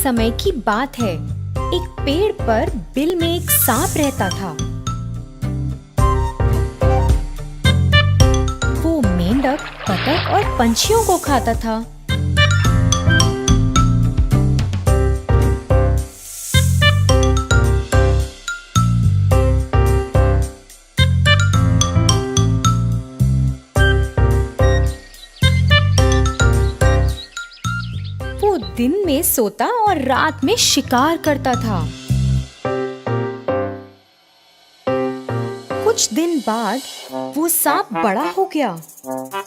समय की बात है। एक पेड़ पर बिल में एक सांप रहता था। वो मेंढक, बतख और पंछियों को खाता था। वो दिन में सोता और रात में शिकार करता था। कुछ दिन बाद वो सांप बड़ा हो गया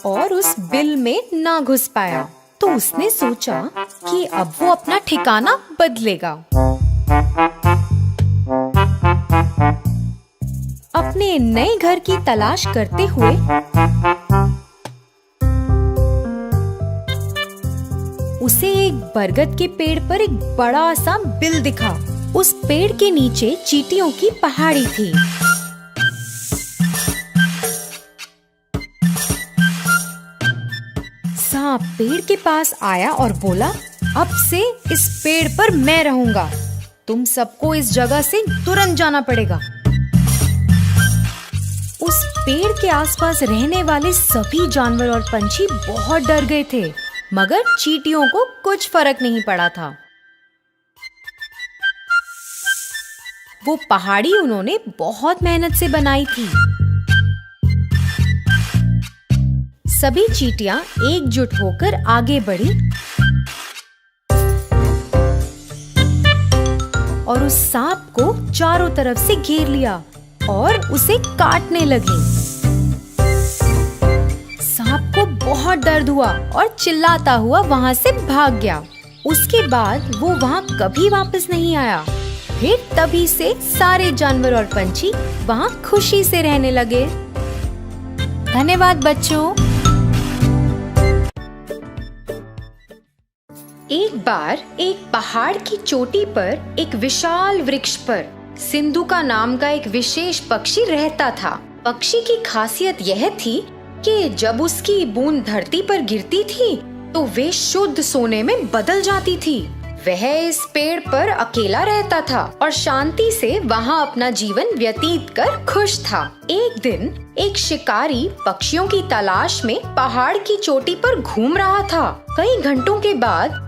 और उस बिल में ना घुस पाया। तो उसने सोचा कि अब वो अपना ठिकाना बदलेगा। अपने नए घर की तलाश करते हुए उसे एक बरगद के पेड़ पर एक बड़ा सा बिल दिखा। उस पेड़ के नीचे चींटियों की पहाड़ी थी। सांप पेड़ के पास आया और बोला, अब से इस पेड़ पर मैं रहूंगा। तुम सबको इस जगह से तुरंत जाना पड़ेगा। उस पेड़ के आसपास रहने वाले सभी जानवर और पंछी बहुत डर गए थे, मगर चींटियों को कुछ फर्क नहीं पड़ा था। वो पहाड़ी उन्होंने बहुत मेहनत से बनाई थी। सभी चींटियां एकजुट होकर आगे बढ़ी और उस सांप को चारों तरफ से घेर लिया और उसे काटने लगी। सांप को बहुत दर्द हुआ और चिल्लाता हुआ वहाँ से भाग गया। उसके बाद वो वहाँ कभी वापस नहीं आया। फिर तभी से सारे जानवर और पंछी वहाँ खुशी से रहने लगे। धन्यवाद बच्चों। एक बार एक पहाड़ की चोटी पर एक विशाल वृक्ष पर सिंधुका नाम का एक विशेष पक्षी रहता था। पक्षी की खासियत यह थी कि जब उसकी बूंद धरती पर गिरती थी तो वे शुद्ध सोने में बदल जाती थी। वह इस पेड़ पर अकेला रहता था और शांति से वहाँ अपना जीवन व्यतीत कर खुश था। एक दिन एक शिकारी पक्षियों की तलाश में पहाड़ की चोटी पर घूम रहा था। कई घंटों के बाद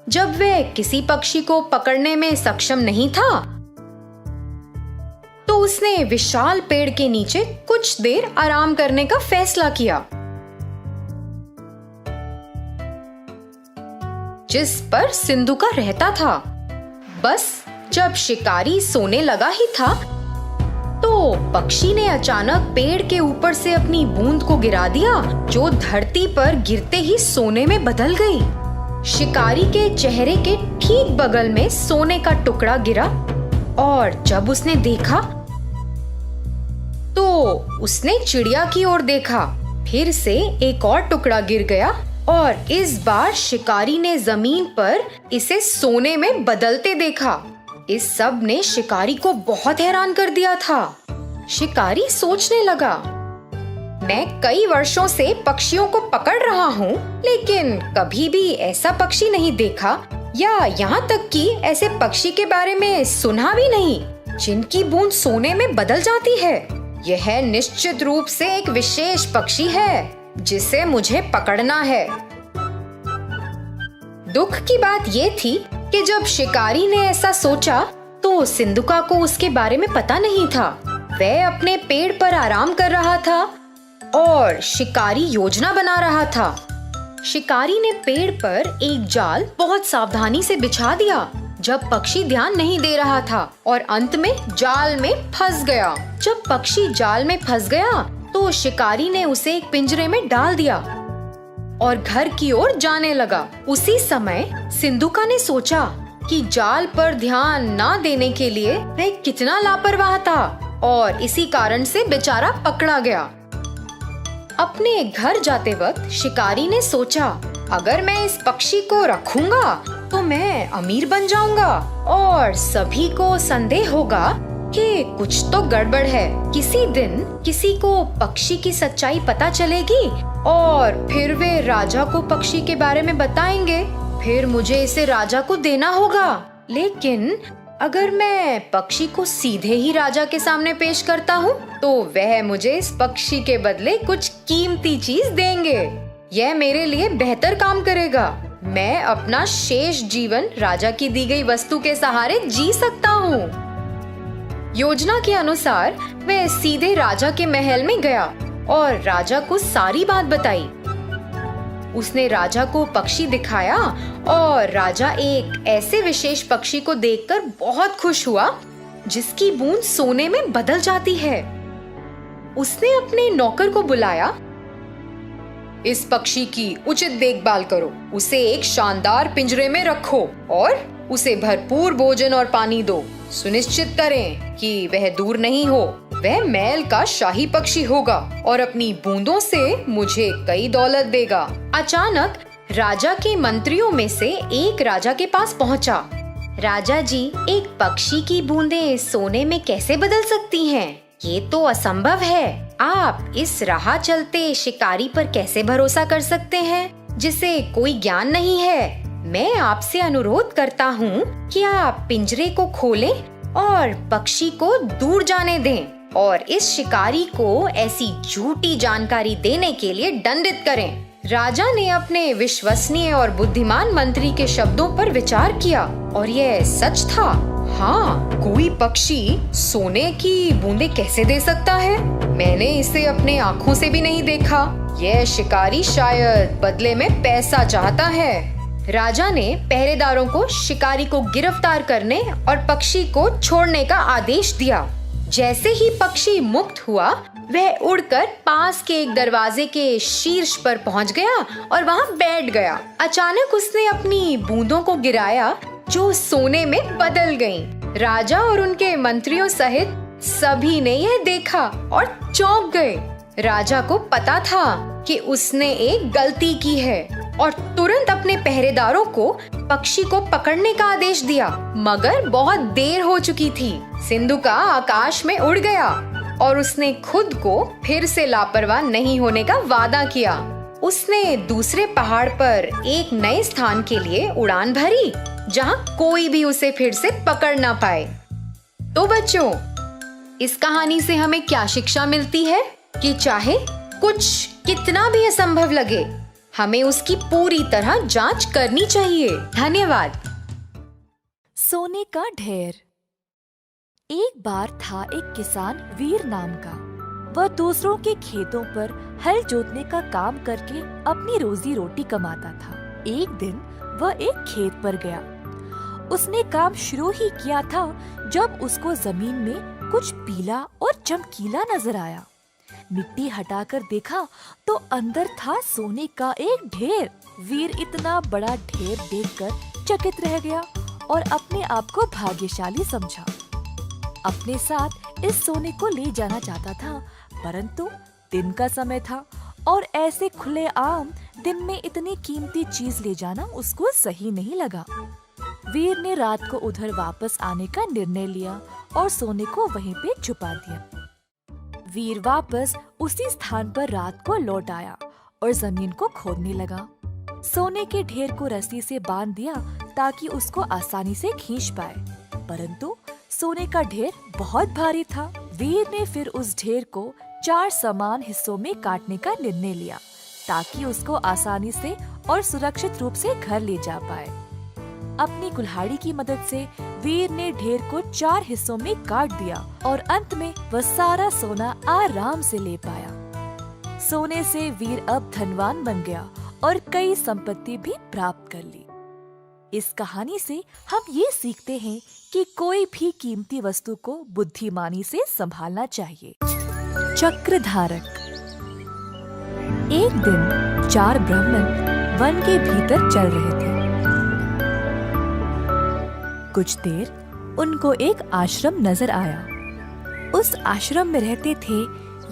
जब वह किसी पक्षी को पकड़ने में सक्षम नहीं था तो उसने विशाल पेड़ के नीचे कुछ देर आराम करने का फैसला किया, जिस पर सिंधुका रहता था। बस जब शिकारी सोने लगा ही था तो पक्षी ने अचानक पेड़ के ऊपर से अपनी बूंद को गिरा दिया, जो धरती पर गिरते ही सोने में बदल गई। शिकारी के चेहरे के ठीक बगल में सोने का टुकड़ा गिरा और जब उसने देखा तो उसने चिड़िया की ओर देखा। फिर से एक और टुकड़ा गिर गया और इस बार शिकारी ने जमीन पर इसे सोने में बदलते देखा। इस सब ने शिकारी को बहुत हैरान कर दिया था। शिकारी सोचने लगा, मैं कई वर्षों से पक्षियों को पकड़ रहा हूँ, लेकिन कभी भी ऐसा पक्षी नहीं देखा या यहाँ तक कि ऐसे पक्षी के बारे में सुना भी नहीं जिनकी बूंद सोने में बदल जाती है। यह निश्चित रूप से एक विशेष पक्षी है जिसे मुझे पकड़ना है। दुख की बात ये थी कि जब शिकारी ने ऐसा सोचा तो सिंधुका को उसके बारे में पता नहीं था। वह अपने पेड़ पर आराम कर रहा था और शिकारी योजना बना रहा था। शिकारी ने पेड़ पर एक जाल बहुत सावधानी से बिछा दिया जब पक्षी ध्यान नहीं दे रहा था और अंत में जाल में फंस गया। जब पक्षी जाल में फंस गया तो शिकारी ने उसे एक पिंजरे में डाल दिया और घर की ओर जाने लगा। उसी समय सिंधुका ने सोचा कि जाल पर ध्यान ना देने के लिए वह कितना लापरवाह था और इसी कारण से बेचारा पकड़ा गया। अपने घर जाते वक्त शिकारी ने सोचा, अगर मैं इस पक्षी को रखूंगा तो मैं अमीर बन जाऊंगा और सभी को संदेह होगा कि कुछ तो गड़बड़ है। किसी दिन किसी को पक्षी की सच्चाई पता चलेगी और फिर वे राजा को पक्षी के बारे में बताएंगे। फिर मुझे इसे राजा को देना होगा। लेकिन अगर मैं पक्षी को सीधे ही राजा के सामने पेश करता हूँ तो वह मुझे इस पक्षी के बदले कुछ कीमती चीज देंगे। यह मेरे लिए बेहतर काम करेगा। मैं अपना शेष जीवन राजा की दी गई वस्तु के सहारे जी सकता हूँ। योजना के अनुसार वह सीधे राजा के महल में गया और राजा को सारी बात बताई। उसने राजा को पक्षी दिखाया और राजा एक ऐसे विशेष पक्षी को देखकर बहुत खुश हुआ जिसकी बूंद सोने में बदल जाती है। उसने अपने नौकर को बुलाया। इस पक्षी की उचित देखभाल करो, उसे एक शानदार पिंजरे में रखो और उसे भरपूर भोजन और पानी दो। सुनिश्चित करें कि वह दूर नहीं हो। वह महल का शाही पक्षी होगा और अपनी बूंदों से मुझे कई दौलत देगा। अचानक राजा के मंत्रियों में से एक राजा के पास पहुंचा। राजा जी, एक पक्षी की बूंदें सोने में कैसे बदल सकती हैं? ये तो असंभव है। आप इस राह चलते शिकारी पर कैसे भरोसा कर सकते हैं जिसे कोई ज्ञान नहीं है? मैं आपसे अनुरोध करता हूँ कि आप पिंजरे को खोलें और पक्षी को दूर जाने दें और इस शिकारी को ऐसी झूठी जानकारी देने के लिए दंडित करें। राजा ने अपने विश्वसनीय और बुद्धिमान मंत्री के शब्दों पर विचार किया और यह सच था। हाँ, कोई पक्षी सोने की बूंदें कैसे दे सकता है? मैंने इसे अपने आँखों से भी नहीं देखा। यह शिकारी शायद बदले में पैसा चाहता है। राजा ने पहरेदारों को शिकारी को गिरफ्तार करने और पक्षी को छोड़ने का आदेश दिया। जैसे ही पक्षी मुक्त हुआ, वह उड़कर पास के एक दरवाजे के शीर्ष पर पहुंच गया और वहां बैठ गया। अचानक उसने अपनी बूंदों को गिराया जो सोने में बदल गईं। राजा और उनके मंत्रियों सहित सभी ने यह देखा और चौंक गए। राजा को पता था कि उसने एक गलती की है और तुरंत अपने पहरेदारों को पक्षी को पकड़ने का आदेश दिया, मगर बहुत देर हो चुकी थी। सिंधुका आकाश में उड़ गया और उसने खुद को फिर से लापरवाह नहीं होने का वादा किया। उसने दूसरे पहाड़ पर एक नए स्थान के लिए उड़ान भरी जहां कोई भी उसे फिर से पकड़ ना पाए। तो बच्चों, इस कहानी से हमें क्या शिक्षा मिलती है कि चाहे कुछ कितना भी असंभव लगे, हमें उसकी पूरी तरह जांच करनी चाहिए। धन्यवाद। सोने का ढेर। एक बार था एक किसान वीर नाम का। वह दूसरों के खेतों पर हल जोतने का काम करके अपनी रोजी रोटी कमाता था। एक दिन वह एक खेत पर गया। उसने काम शुरू ही किया था जब उसको जमीन में कुछ पीला और चमकीला नजर आया। मिट्टी हटाकर देखा तो अंदर था सोने का एक ढेर। वीर इतना बड़ा ढेर देखकर चकित रह गया और अपने आप को भाग्यशाली समझा। अपने साथ इस सोने को ले जाना चाहता था, परंतु दिन का समय था और ऐसे खुले आम दिन में इतनी कीमती चीज ले जाना उसको सही नहीं लगा। वीर ने रात को उधर वापस आने का निर्णय लिया और सोने को वहीं पे छुपा दिया। वीर वापस उसी स्थान पर रात को लौट आया और जमीन को खोदने लगा। सोने के ढेर को रस्सी से बांध दिया ताकि उसको आसानी से खींच पाए, परंतु सोने का ढेर बहुत भारी था। वीर ने फिर उस ढेर को 4 समान हिस्सों में काटने का निर्णय लिया ताकि उसको आसानी से और सुरक्षित रूप से घर ले जा पाए। अपनी कुल्हाड़ी की मदद से वीर ने ढेर को 4 हिस्सों में काट दिया और अंत में वह सारा सोना आराम से ले पाया। सोने से वीर अब धनवान बन गया और कई संपत्ति भी प्राप्त कर ली। इस कहानी से हम ये सीखते हैं कि कोई भी कीमती वस्तु को बुद्धिमानी से संभालना चाहिए। चक्रधारक। एक दिन 4 ब्राह्मण वन के भीतर चल रहे थे। कुछ देर उनको एक आश्रम नजर आया। उस आश्रम में रहते थे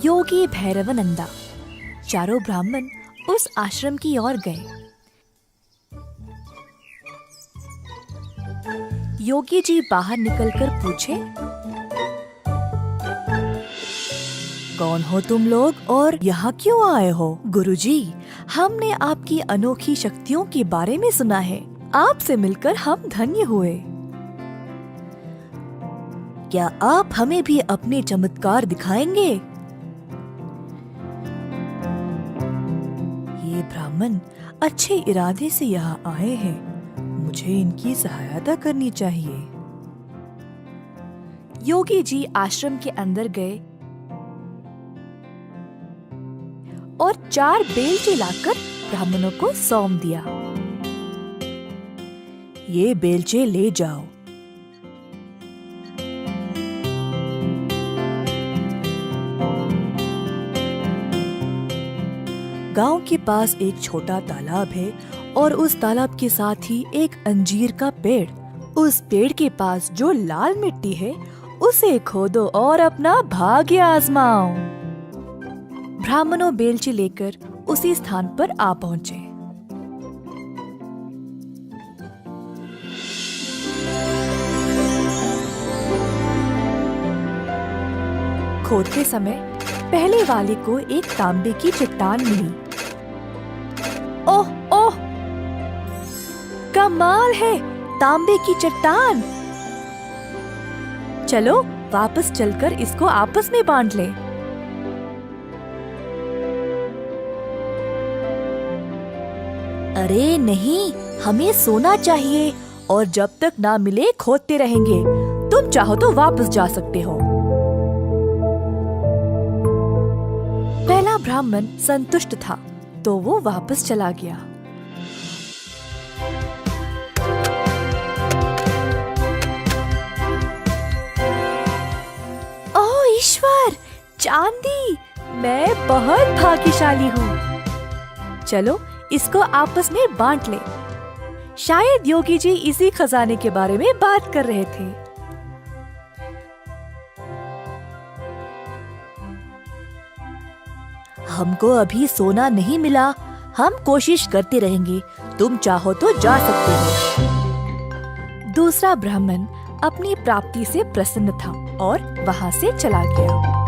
योगी भैरवानंदा। चारों ब्राह्मण उस आश्रम की ओर गए। योगी जी बाहर निकलकर पूछे, कौन हो तुम लोग और यहाँ क्यों आए हो? गुरुजी, हमने आपकी अनोखी शक्तियों के बारे में सुना है। आपसे मिलकर हम धन्य हुए। क्या आप हमें भी अपने चमत्कार दिखाएंगे? ये ब्राह्मण अच्छे इरादे से यहाँ आए हैं। मुझे इनकी सहायता करनी चाहिए। योगी जी आश्रम के अंदर गए और 4 बेलचे लाकर ब्राह्मणों को सौंप दिया। ये बेलचे ले जाओ। गांव के पास एक छोटा तालाब है और उस तालाब के साथ ही एक अंजीर का पेड़। उस पेड़ के पास जो लाल मिट्टी है उसे खोदो और अपना भाग्य आजमाओ। ब्राह्मणों बेलचे लेकर उसी स्थान पर आ पहुँचे। खोदते समय पहले वाले को एक तांबे की चट्टान मिली। ओह ओह, कमाल है, तांबे की चट्टान। चलो वापस चलकर इसको आपस में बांट लें। अरे नहीं, हमें सोना चाहिए और जब तक ना मिले खोदते रहेंगे। तुम चाहो तो वापस जा सकते हो। पहला ब्राह्मण संतुष्ट था तो वो वापस चला गया। ओह ईश्वर, चांदी! मैं बहुत भाग्यशाली हूँ। चलो इसको आपस में बांट ले। शायद योगी जी इसी खजाने के बारे में बात कर रहे थे। हमको अभी सोना नहीं मिला, हम कोशिश करते रहेंगे। तुम चाहो तो जा सकते हो। दूसरा ब्राह्मण अपनी प्राप्ति से प्रसन्न था और वहाँ से चला गया।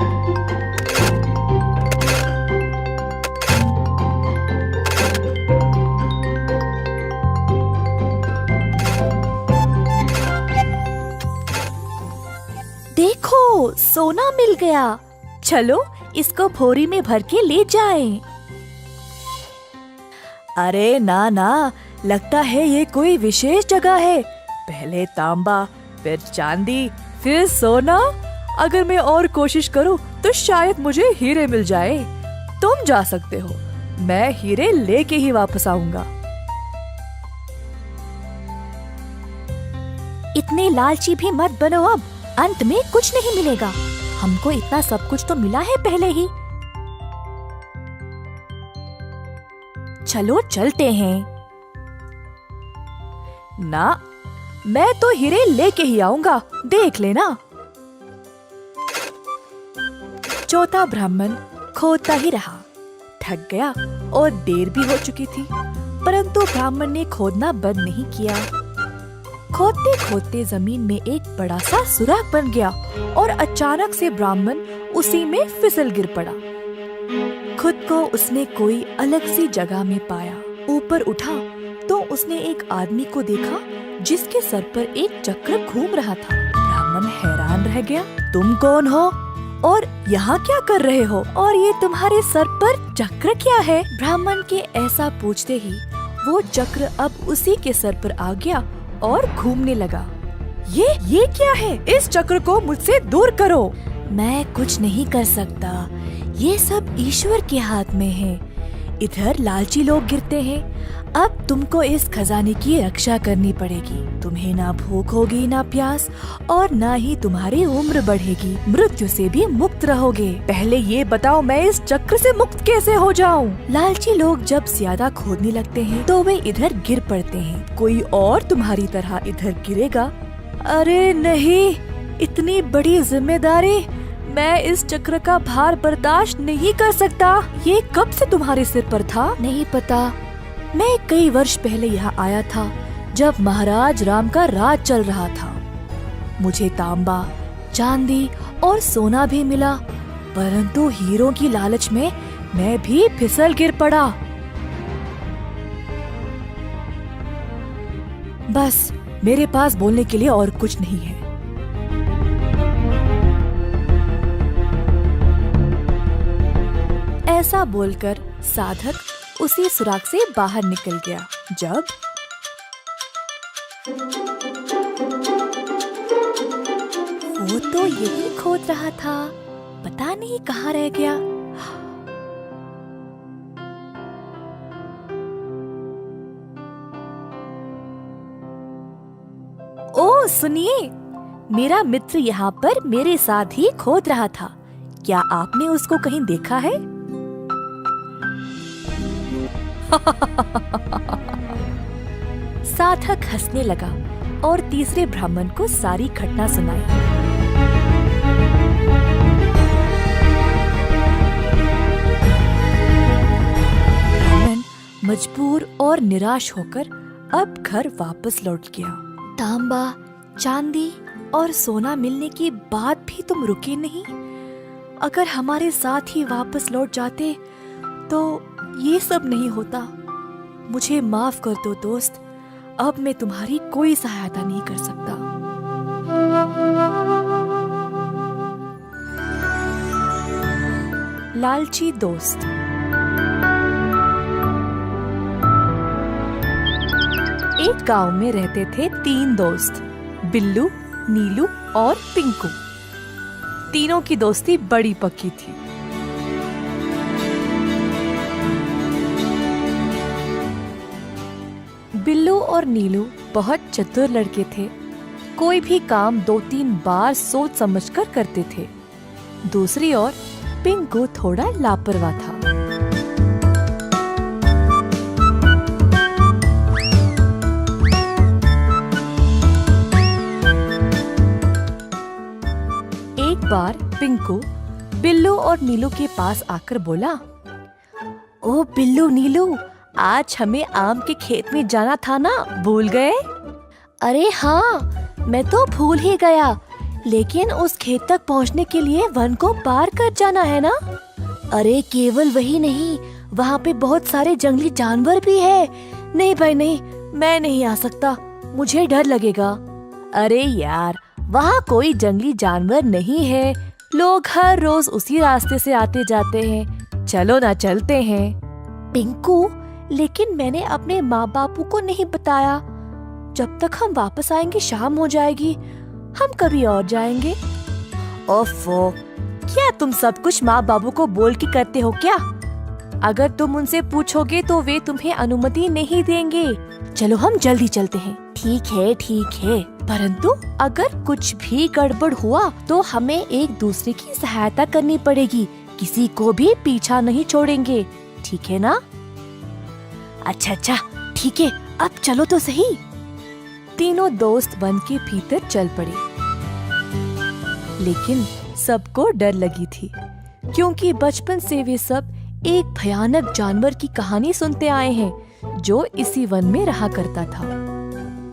देखो, सोना मिल गया। चलो इसको भोरी में भर के ले जाएं। अरे ना ना, लगता है ये कोई विशेष जगह है। पहले तांबा, फिर चांदी, फिर सोना। अगर मैं और कोशिश करूं तो शायद मुझे हीरे मिल जाए। तुम जा सकते हो, मैं हीरे लेके ही वापस आऊंगा। इतने लालची भी मत बनो, अब अंत में कुछ नहीं मिलेगा। हमको इतना सब कुछ तो मिला है पहले ही। चलो चलते हैं। ना, मैं तो हीरे लेके ही आऊंगा, देख लेना। चौथा ब्राह्मण खोदता ही रहा, थक गया और देर भी हो चुकी थी, परंतु ब्राह्मण ने खोदना बंद नहीं किया। खोदते खोदते जमीन में एक बड़ा सा सुराख बन गया और अचानक से ब्राह्मण उसी में फिसल गिर पड़ा। खुद को उसने कोई अलग सी जगह में पाया। ऊपर उठा तो उसने एक आदमी को देखा जिसके सर पर एक चक्र घूम रहा था। ब्राह्मण हैरान रह गया। तुम कौन हो और यहाँ क्या कर रहे हो? और ये तुम्हारे सर पर चक्र क्या है? ब्राह्मण के ऐसा पूछते ही वो चक्र अब उसी के सर पर आ गया और घूमने लगा। ये क्या है? इस चक्र को मुझसे दूर करो। मैं कुछ नहीं कर सकता, ये सब ईश्वर के हाथ में है। इधर लालची लोग गिरते हैं। अब तुमको इस खजाने की रक्षा करनी पड़ेगी। तुम्हें ना भूख होगी, ना प्यास, और ना ही तुम्हारी उम्र बढ़ेगी। मृत्यु से भी मुक्त रहोगे। पहले ये बताओ, मैं इस चक्र से मुक्त कैसे हो जाऊं? लालची लोग जब ज्यादा खोदने लगते हैं तो वे इधर गिर पड़ते हैं। कोई और तुम्हारी तरह इधर गिरेगा। अरे नहीं, इतनी बड़ी जिम्मेदारी, मैं इस चक्र का भार बर्दाश्त नहीं कर सकता। ये कब से तुम्हारे सिर पर था? नहीं पता। मैं कई वर्ष पहले यहाँ आया था जब महाराज राम का राज चल रहा था। मुझे तांबा, चांदी और सोना भी मिला, परंतु हीरों की लालच में मैं भी फिसल गिर पड़ा। बस मेरे पास बोलने के लिए और कुछ नहीं है। ऐसा बोलकर साधक उसी सुराग से बाहर निकल गया। जब वो तो यही खोद रहा था, पता नहीं कहाँ रह गया। ओ सुनिए, मेरा मित्र यहाँ पर मेरे साथ ही खोद रहा था। क्या आपने उसको कहीं देखा है? साधक हंसने लगा और तीसरे ब्राह्मण को सारी घटना सुनाई। ब्राह्मण मजबूर और निराश होकर अब घर वापस लौट गया। तांबा, चांदी और सोना मिलने के बाद भी तुम रुके नहीं। अगर हमारे साथ ही वापस लौट जाते तो ये सब नहीं होता। मुझे माफ कर दो दोस्त, अब मैं तुम्हारी कोई सहायता नहीं कर सकता। लालची दोस्त। एक गांव में रहते थे 3 दोस्त, बिल्लू, नीलू और पिंकू। तीनों की दोस्ती बड़ी पक्की थी। बिल्लू और नीलू बहुत चतुर लड़के थे। कोई भी काम 2-3 बार सोच समझकर करते थे। दूसरी ओर पिंकू थोड़ा लापरवाह था। एक बार पिंकू बिल्लू और नीलू के पास आकर बोला, ओ बिल्लू नीलू, आज हमें आम के खेत में जाना था ना, भूल गए? अरे हाँ, मैं तो भूल ही गया, लेकिन उस खेत तक पहुंचने के लिए वन को पार कर जाना है ना। अरे केवल वही नहीं, वहाँ पे बहुत सारे जंगली जानवर भी है। नहीं भाई नहीं, मैं नहीं आ सकता, मुझे डर लगेगा। अरे यार, वहाँ कोई जंगली जानवर नहीं है, लोग हर रोज उसी रास्ते से आते जाते हैं। चलो ना, चलते हैं। पिंकू, लेकिन मैंने अपने माँ बापू को नहीं बताया। जब तक हम वापस आएंगे शाम हो जाएगी, हम कभी और जाएंगे। ओफो, क्या तुम सब कुछ माँ बाबू को बोल के करते हो क्या? अगर तुम उनसे पूछोगे तो वे तुम्हें अनुमति नहीं देंगे। चलो हम जल्दी चलते हैं। ठीक है, परंतु अगर कुछ भी गड़बड़ हुआ तो हमें एक दूसरे की सहायता करनी पड़ेगी। किसी को भी पीछा नहीं छोड़ेंगे, ठीक है ना? अच्छा, ठीक है, अब चलो तो सही। तीनों दोस्त वन के भीतर चल पड़े। लेकिन सबको डर लगी थी, क्योंकि बचपन से वे सब एक भयानक जानवर की कहानी सुनते आए हैं जो इसी वन में रहा करता था।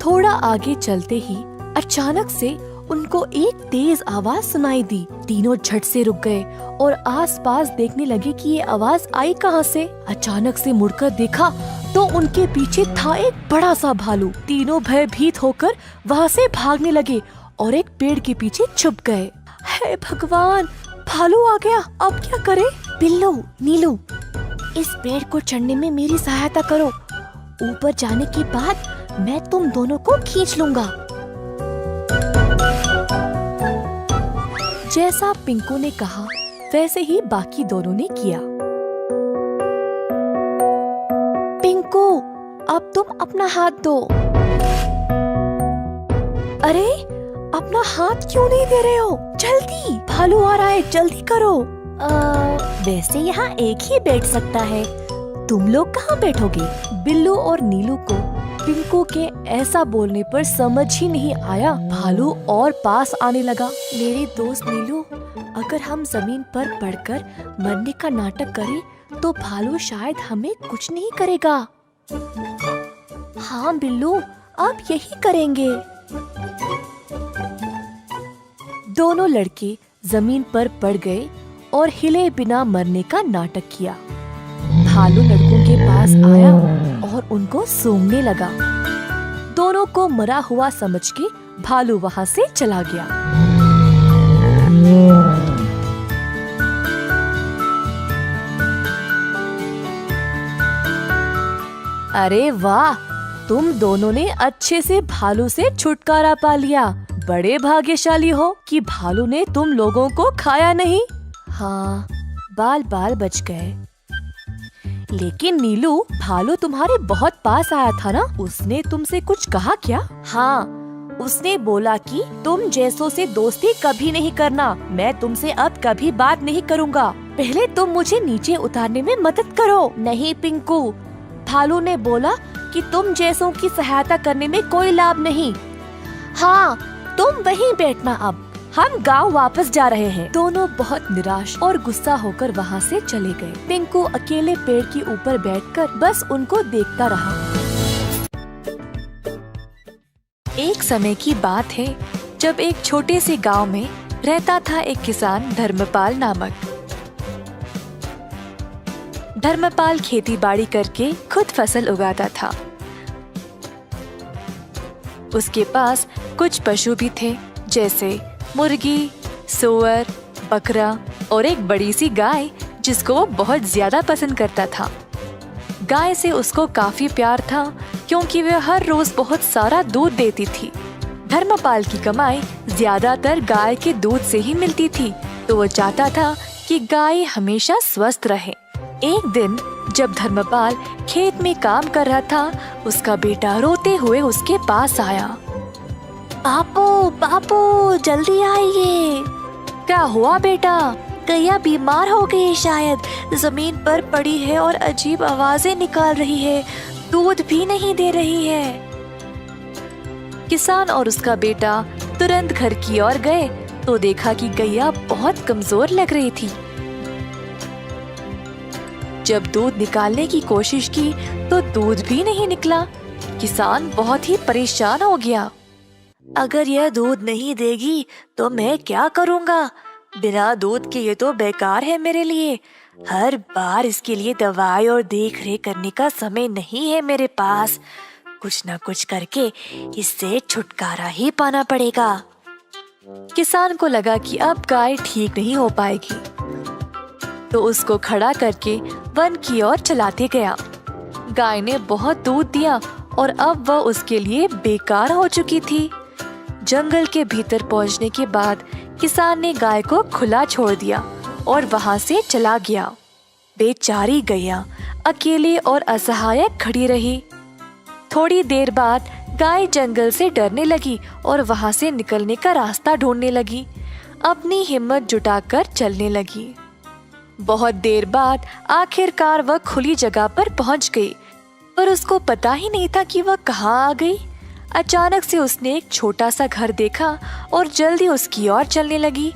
थोड़ा आगे चलते ही अचानक से उनको एक तेज आवाज सुनाई दी। तीनों झट से रुक गए और आसपास देखने लगे कि ये आवाज आई कहाँ से। अचानक से मुड़कर देखा तो उनके पीछे था एक बड़ा सा भालू। तीनों भयभीत होकर वहाँ से भागने लगे और एक पेड़ के पीछे छुप गए। हे भगवान, भालू आ गया, अब क्या करें? बिल्लू, नीलू, इस पेड़ को चढ़ने में मेरी सहायता करो। ऊपर जाने के बाद मैं तुम दोनों को खींच लूंगा। जैसा पिंकू ने कहा वैसे ही बाकी दोनों ने किया। पिंकू, अब तुम अपना हाथ दो। अरे, अपना हाथ क्यों नहीं दे रहे हो? जल्दी, भालू आ रहा है, जल्दी करो। वैसे यहाँ एक ही बैठ सकता है, तुम लोग कहाँ बैठोगे? बिल्लू और नीलू को पिंकू के ऐसा बोलने पर समझ ही नहीं आया। भालू और पास आने लगा। मेरे दोस्त नीलू, अगर हम जमीन पर पड़कर मरने का नाटक करें तो भालू शायद हमें कुछ नहीं करेगा। हाँ बिल्लू, अब यही करेंगे। दोनों लड़के जमीन पर पड़ गए और हिले बिना मरने का नाटक किया। भालू लड़कों के पास आया और उनको सूंघने लगा। दोनों को मरा हुआ समझ के भालू वहाँ से चला गया। अरे वाह, तुम दोनों ने अच्छे से भालू से छुटकारा पा लिया। बड़े भाग्यशाली हो कि भालू ने तुम लोगों को खाया नहीं। हाँ, बाल बाल बच गए। लेकिन नीलू, भालू तुम्हारे बहुत पास आया था ना? उसने तुमसे कुछ कहा क्या? हाँ, उसने बोला कि तुम जैसों से दोस्ती कभी नहीं करना। मैं तुमसे अब कभी बात नहीं करूँगा। पहले तुम मुझे नीचे उतारने में मदद करो। नहीं पिंकू, भालू ने बोला कि तुम जैसों की सहायता करने में कोई लाभ नहीं। हाँ, तुम वहीं बैठना, अब हम गांव वापस जा रहे हैं। दोनों बहुत निराश और गुस्सा होकर वहाँ से चले गए। पिंकू अकेले पेड़ के ऊपर बैठकर बस उनको देखता रहा। एक समय की बात है जब एक छोटे से गांव में रहता था एक किसान धर्मपाल नामक। धर्मपाल खेती बाड़ी करके खुद फसल उगाता था। उसके पास कुछ पशु भी थे, जैसे मुर्गी, सूअर, बकरा और एक बड़ी सी गाय जिसको वो बहुत ज्यादा पसंद करता था। गाय से उसको काफी प्यार था क्योंकि वह हर रोज बहुत सारा दूध देती थी। धर्मपाल की कमाई ज्यादातर गाय के दूध से ही मिलती थी, तो वो चाहता था कि गाय हमेशा स्वस्थ रहे। एक दिन जब धर्मपाल खेत में काम कर रहा था, उसका बेटा रोते हुए उसके पास आया। बापू, बापू, जल्दी आइए। क्या हुआ बेटा? गैया बीमार हो गई शायद, जमीन पर पड़ी है और अजीब आवाजें निकाल रही है, दूध भी नहीं दे रही है। किसान और उसका बेटा तुरंत घर की ओर गए तो देखा कि गैया बहुत कमजोर लग रही थी। जब दूध निकालने की कोशिश की तो दूध भी नहीं निकला। किसान बहुत ही परेशान हो गया। अगर यह दूध नहीं देगी तो मैं क्या करूँगा? बिना दूध के ये तो बेकार है मेरे लिए। हर बार इसके लिए दवाई और देख रेख करने का समय नहीं है मेरे पास। कुछ न कुछ करके इससे छुटकारा ही पाना पड़ेगा। किसान को लगा कि अब गाय ठीक नहीं हो पाएगी, तो उसको खड़ा करके वन की ओर चलाते गया। गाय ने बहुत दूध दिया और अब वह उसके लिए बेकार हो चुकी थी। जंगल के भीतर पहुंचने के बाद किसान ने गाय को खुला छोड़ दिया और वहां से चला गया। बेचारी गैया अकेले और असहाय खड़ी रही। थोड़ी देर बाद गाय जंगल से डरने लगी और वहां से निकलने का रास्ता ढूंढने लगी। अपनी हिम्मत जुटाकर चलने लगी। बहुत देर बाद आखिरकार वह खुली जगह पर पहुंच गई, पर उसको पता ही नहीं था कि वह कहाँ आ गई। अचानक से उसने एक छोटा सा घर देखा और जल्दी उसकी ओर चलने लगी।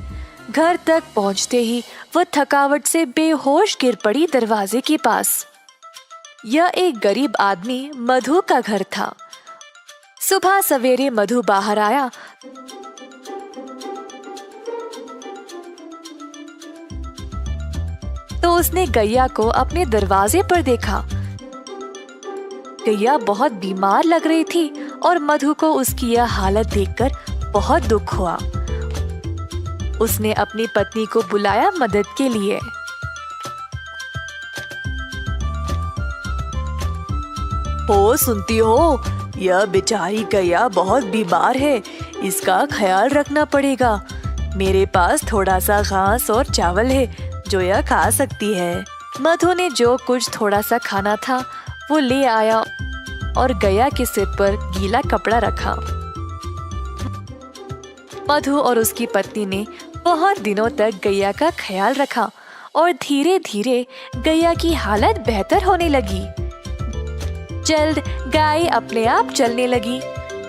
घर तक पहुंचते ही वह थकावट से बेहोश गिर पड़ी दरवाजे के पास। यह एक गरीब आदमी मधु का घर था। सुबह सवेरे मधु बाहर आया तो उसने गैया को अपने दरवाजे पर देखा। गैया बहुत बीमार लग रही थी और मधु को उसकी यह हालत देखकर बहुत दुख हुआ। उसने अपनी पत्नी को बुलाया मदद के लिए। हो, सुनती हो, यह बेचारी गैया बहुत बीमार है, इसका ख्याल रखना पड़ेगा। मेरे पास थोड़ा सा घास और चावल है जो यह खा सकती है। मधु ने जो कुछ थोड़ा सा खाना था वो ले आया और गैया के सिर पर गीला कपड़ा रखा। मधु और उसकी पत्नी ने बहुत दिनों तक गैया का ख्याल रखा और धीरे धीरे गैया की हालत बेहतर होने लगी। जल्द गाय अपने आप चलने लगी।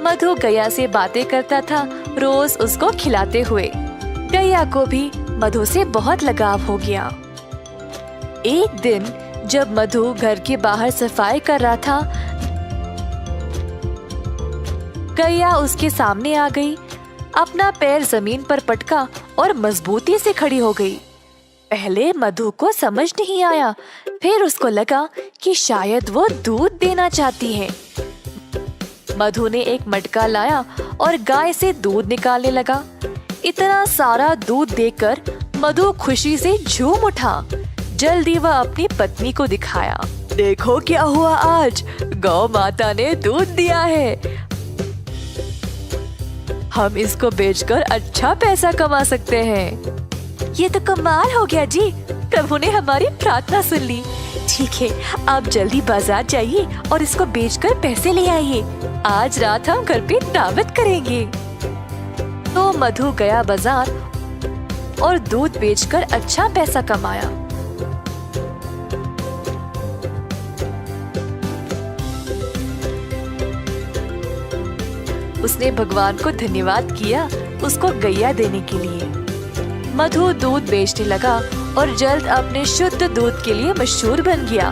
मधु गैया से बातें करता था, रोज उसको खिलाते हुए। गैया को भी मधु से बहुत लगाव हो गया। एक दिन जब मधु घर के बाहर सफाई कर रहा था, गैया उसके सामने आ गई। अपना पैर जमीन पर पटका और मजबूती से खड़ी हो गई। पहले मधु को समझ नहीं आया, फिर उसको लगा कि शायद वो दूध देना चाहती है। मधु ने एक मटका लाया और गाय से दूध निकालने लगा। इतना सारा दूध देखकर मधु खुशी से झूम उठा। जल्दी वह अपनी पत्नी को दिखाया, देखो क्या हुआ, आज गौ माता ने दूध दिया है। हम इसको बेचकर अच्छा पैसा कमा सकते हैं। ये तो कमाल हो गया जी, प्रभु ने हमारी प्रार्थना सुन ली। ठीक है, आप जल्दी बाजार जाइए और इसको बेचकर पैसे ले आइए। आज रात हम घर पे दावत करेंगे। तो मधु गया बाजार और दूध बेचकर अच्छा पैसा कमाया। उसने भगवान को धन्यवाद किया उसको गैया देने के लिए। मधु दूध बेचने लगा और जल्द अपने शुद्ध दूध के लिए मशहूर बन गया।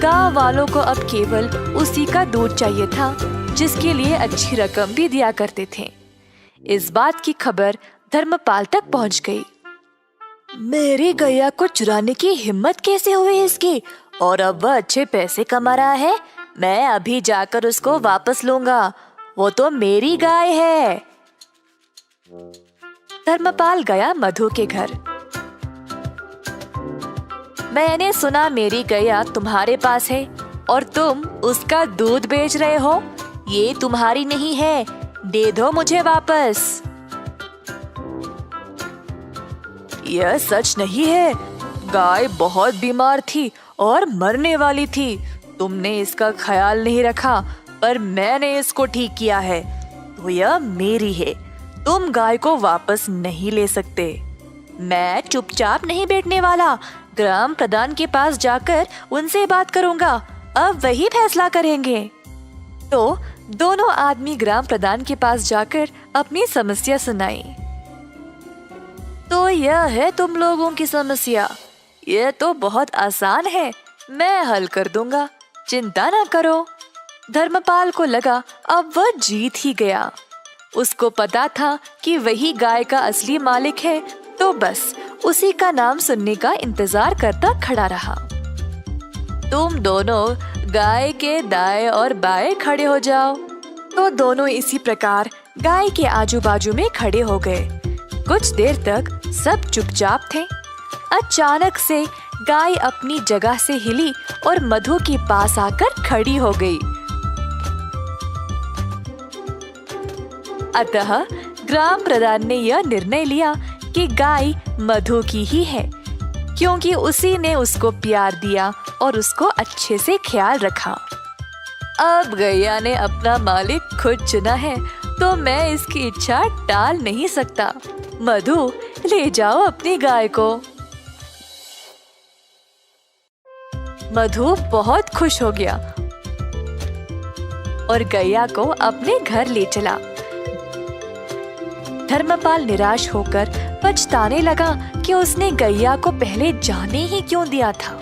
गांव वालों को अब केवल उसी का दूध चाहिए था, जिसके लिए अच्छी रकम भी दिया करते थे। इस बात की खबर धर्मपाल तक पहुंच गई। मेरी गैया को चुराने की हिम्मत कैसे हुई इसकी, और अब वह अच्छे पैसे कमा रहा है। मैं अभी जाकर उसको वापस लूंगा, वो तो मेरी गाय है। धर्मपाल गया मधु के घर। मैंने सुना मेरी गैया तुम्हारे पास है और तुम उसका दूध बेच रहे हो। ये तुम्हारी नहीं है, दे दो मुझे वापस। यह सच नहीं है, गाय बहुत बीमार थी और मरने वाली थी। तुमने इसका ख्याल नहीं रखा, पर मैंने इसको ठीक किया है, तो यह मेरी है। तुम गाय को वापस नहीं ले सकते। मैं चुपचाप नहीं बैठने वाला, ग्राम प्रधान के पास जाकर उनसे बात करूंगा। अब वही फैसला करेंगे। तो दोनों आदमी ग्राम प्रधान के पास जाकर अपनी समस्या सुनाई। तो यह है तुम लोगों की समस्या। यह तो बहुत आसान है, मैं हल कर दूंगा, चिंता ना करो। धर्मपाल को लगा अब वह जीत ही गया। उसको पता था कि वही गाय का असली मालिक है, तो बस उसी का नाम सुनने का इंतजार करता खड़ा रहा। तुम दोनों गाय के दाएं और बाएं खड़े हो जाओ। तो दोनों इसी प्रकार गाय के आजू बाजू में खड़े हो गए। कुछ देर तक सब चुपचाप थे। अचानक से गाय अपनी जगह से हिली और मधु के पास आकर खड़ी हो गई। अतः ग्राम प्रधान ने यह निर्णय लिया कि गाय मधु की ही है, क्योंकि उसी ने उसको प्यार दिया और उसको अच्छे से ख्याल रखा। अब गैया ने अपना मालिक खुद चुना है, तो मैं इसकी इच्छा टाल नहीं सकता। मधु, ले जाओ अपनी गाय को। मधु बहुत खुश हो गया और गैया को अपने घर ले चला। धर्मपाल निराश होकर पछताने लगा कि उसने गैया को पहले जाने ही क्यों दिया था।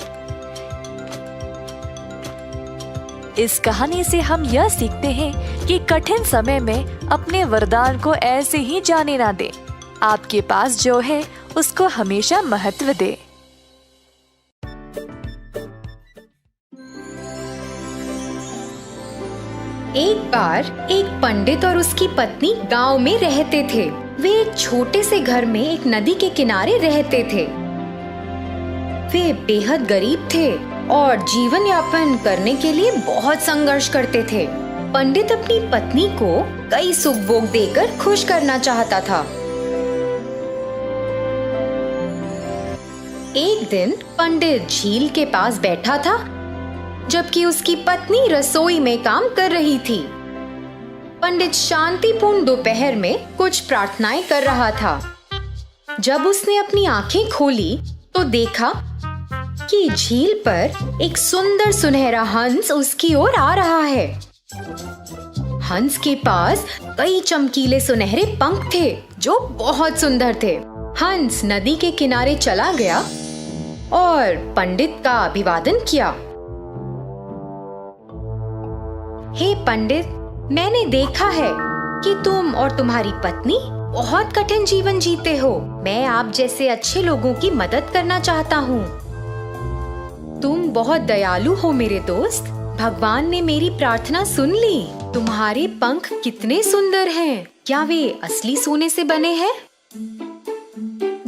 इस कहानी से हम यह सीखते हैं कि कठिन समय में अपने वरदान को ऐसे ही जाने ना दें। आपके पास जो है उसको हमेशा महत्व दें। एक बार एक पंडित और उसकी पत्नी गांव में रहते थे। वे एक छोटे से घर में एक नदी के किनारे रहते थे। वे बेहद गरीब थे और जीवन यापन करने के लिए बहुत संघर्ष करते थे। पंडित अपनी पत्नी को कई सुख भोग देकर खुश करना चाहता था। एक दिन पंडित झील के पास बैठा था, जबकि उसकी पत्नी रसोई में काम कर रही थी। पंडित शांतिपूर्ण दोपहर में कुछ प्रार्थनाएं कर रहा था। जब उसने अपनी आंखें खोली तो देखा कि झील पर एक सुंदर सुनहरा हंस उसकी ओर आ रहा है। हंस के पास कई चमकीले सुनहरे पंख थे जो बहुत सुंदर थे। हंस नदी के किनारे चला गया और पंडित का अभिवादन किया। हे पंडित, मैंने देखा है कि तुम और तुम्हारी पत्नी बहुत कठिन जीवन जीते हो। मैं आप जैसे अच्छे लोगों की मदद करना चाहता हूँ। तुम बहुत दयालु हो मेरे दोस्त। भगवान ने मेरी प्रार्थना सुन ली। तुम्हारे पंख कितने सुंदर हैं। क्या वे असली सोने से बने हैं?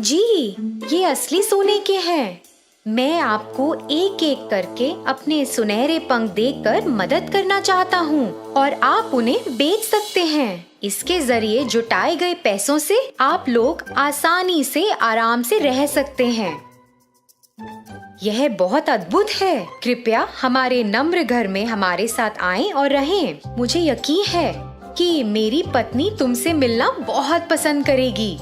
जी, ये असली सोने के हैं। मैं आपको एक एक करके अपने सुनहरे पंख देकर मदद करना चाहता हूँ और आप उन्हें बेच सकते हैं। इसके जरिए जुटाए गए पैसों से आप लोग आसानी से आराम से रह सकते हैं। यह बहुत अद्भुत है। कृपया हमारे नम्र घर में हमारे साथ आएं और रहें। मुझे यकीन है कि मेरी पत्नी तुमसे मिलना बहुत पसंद करेगी।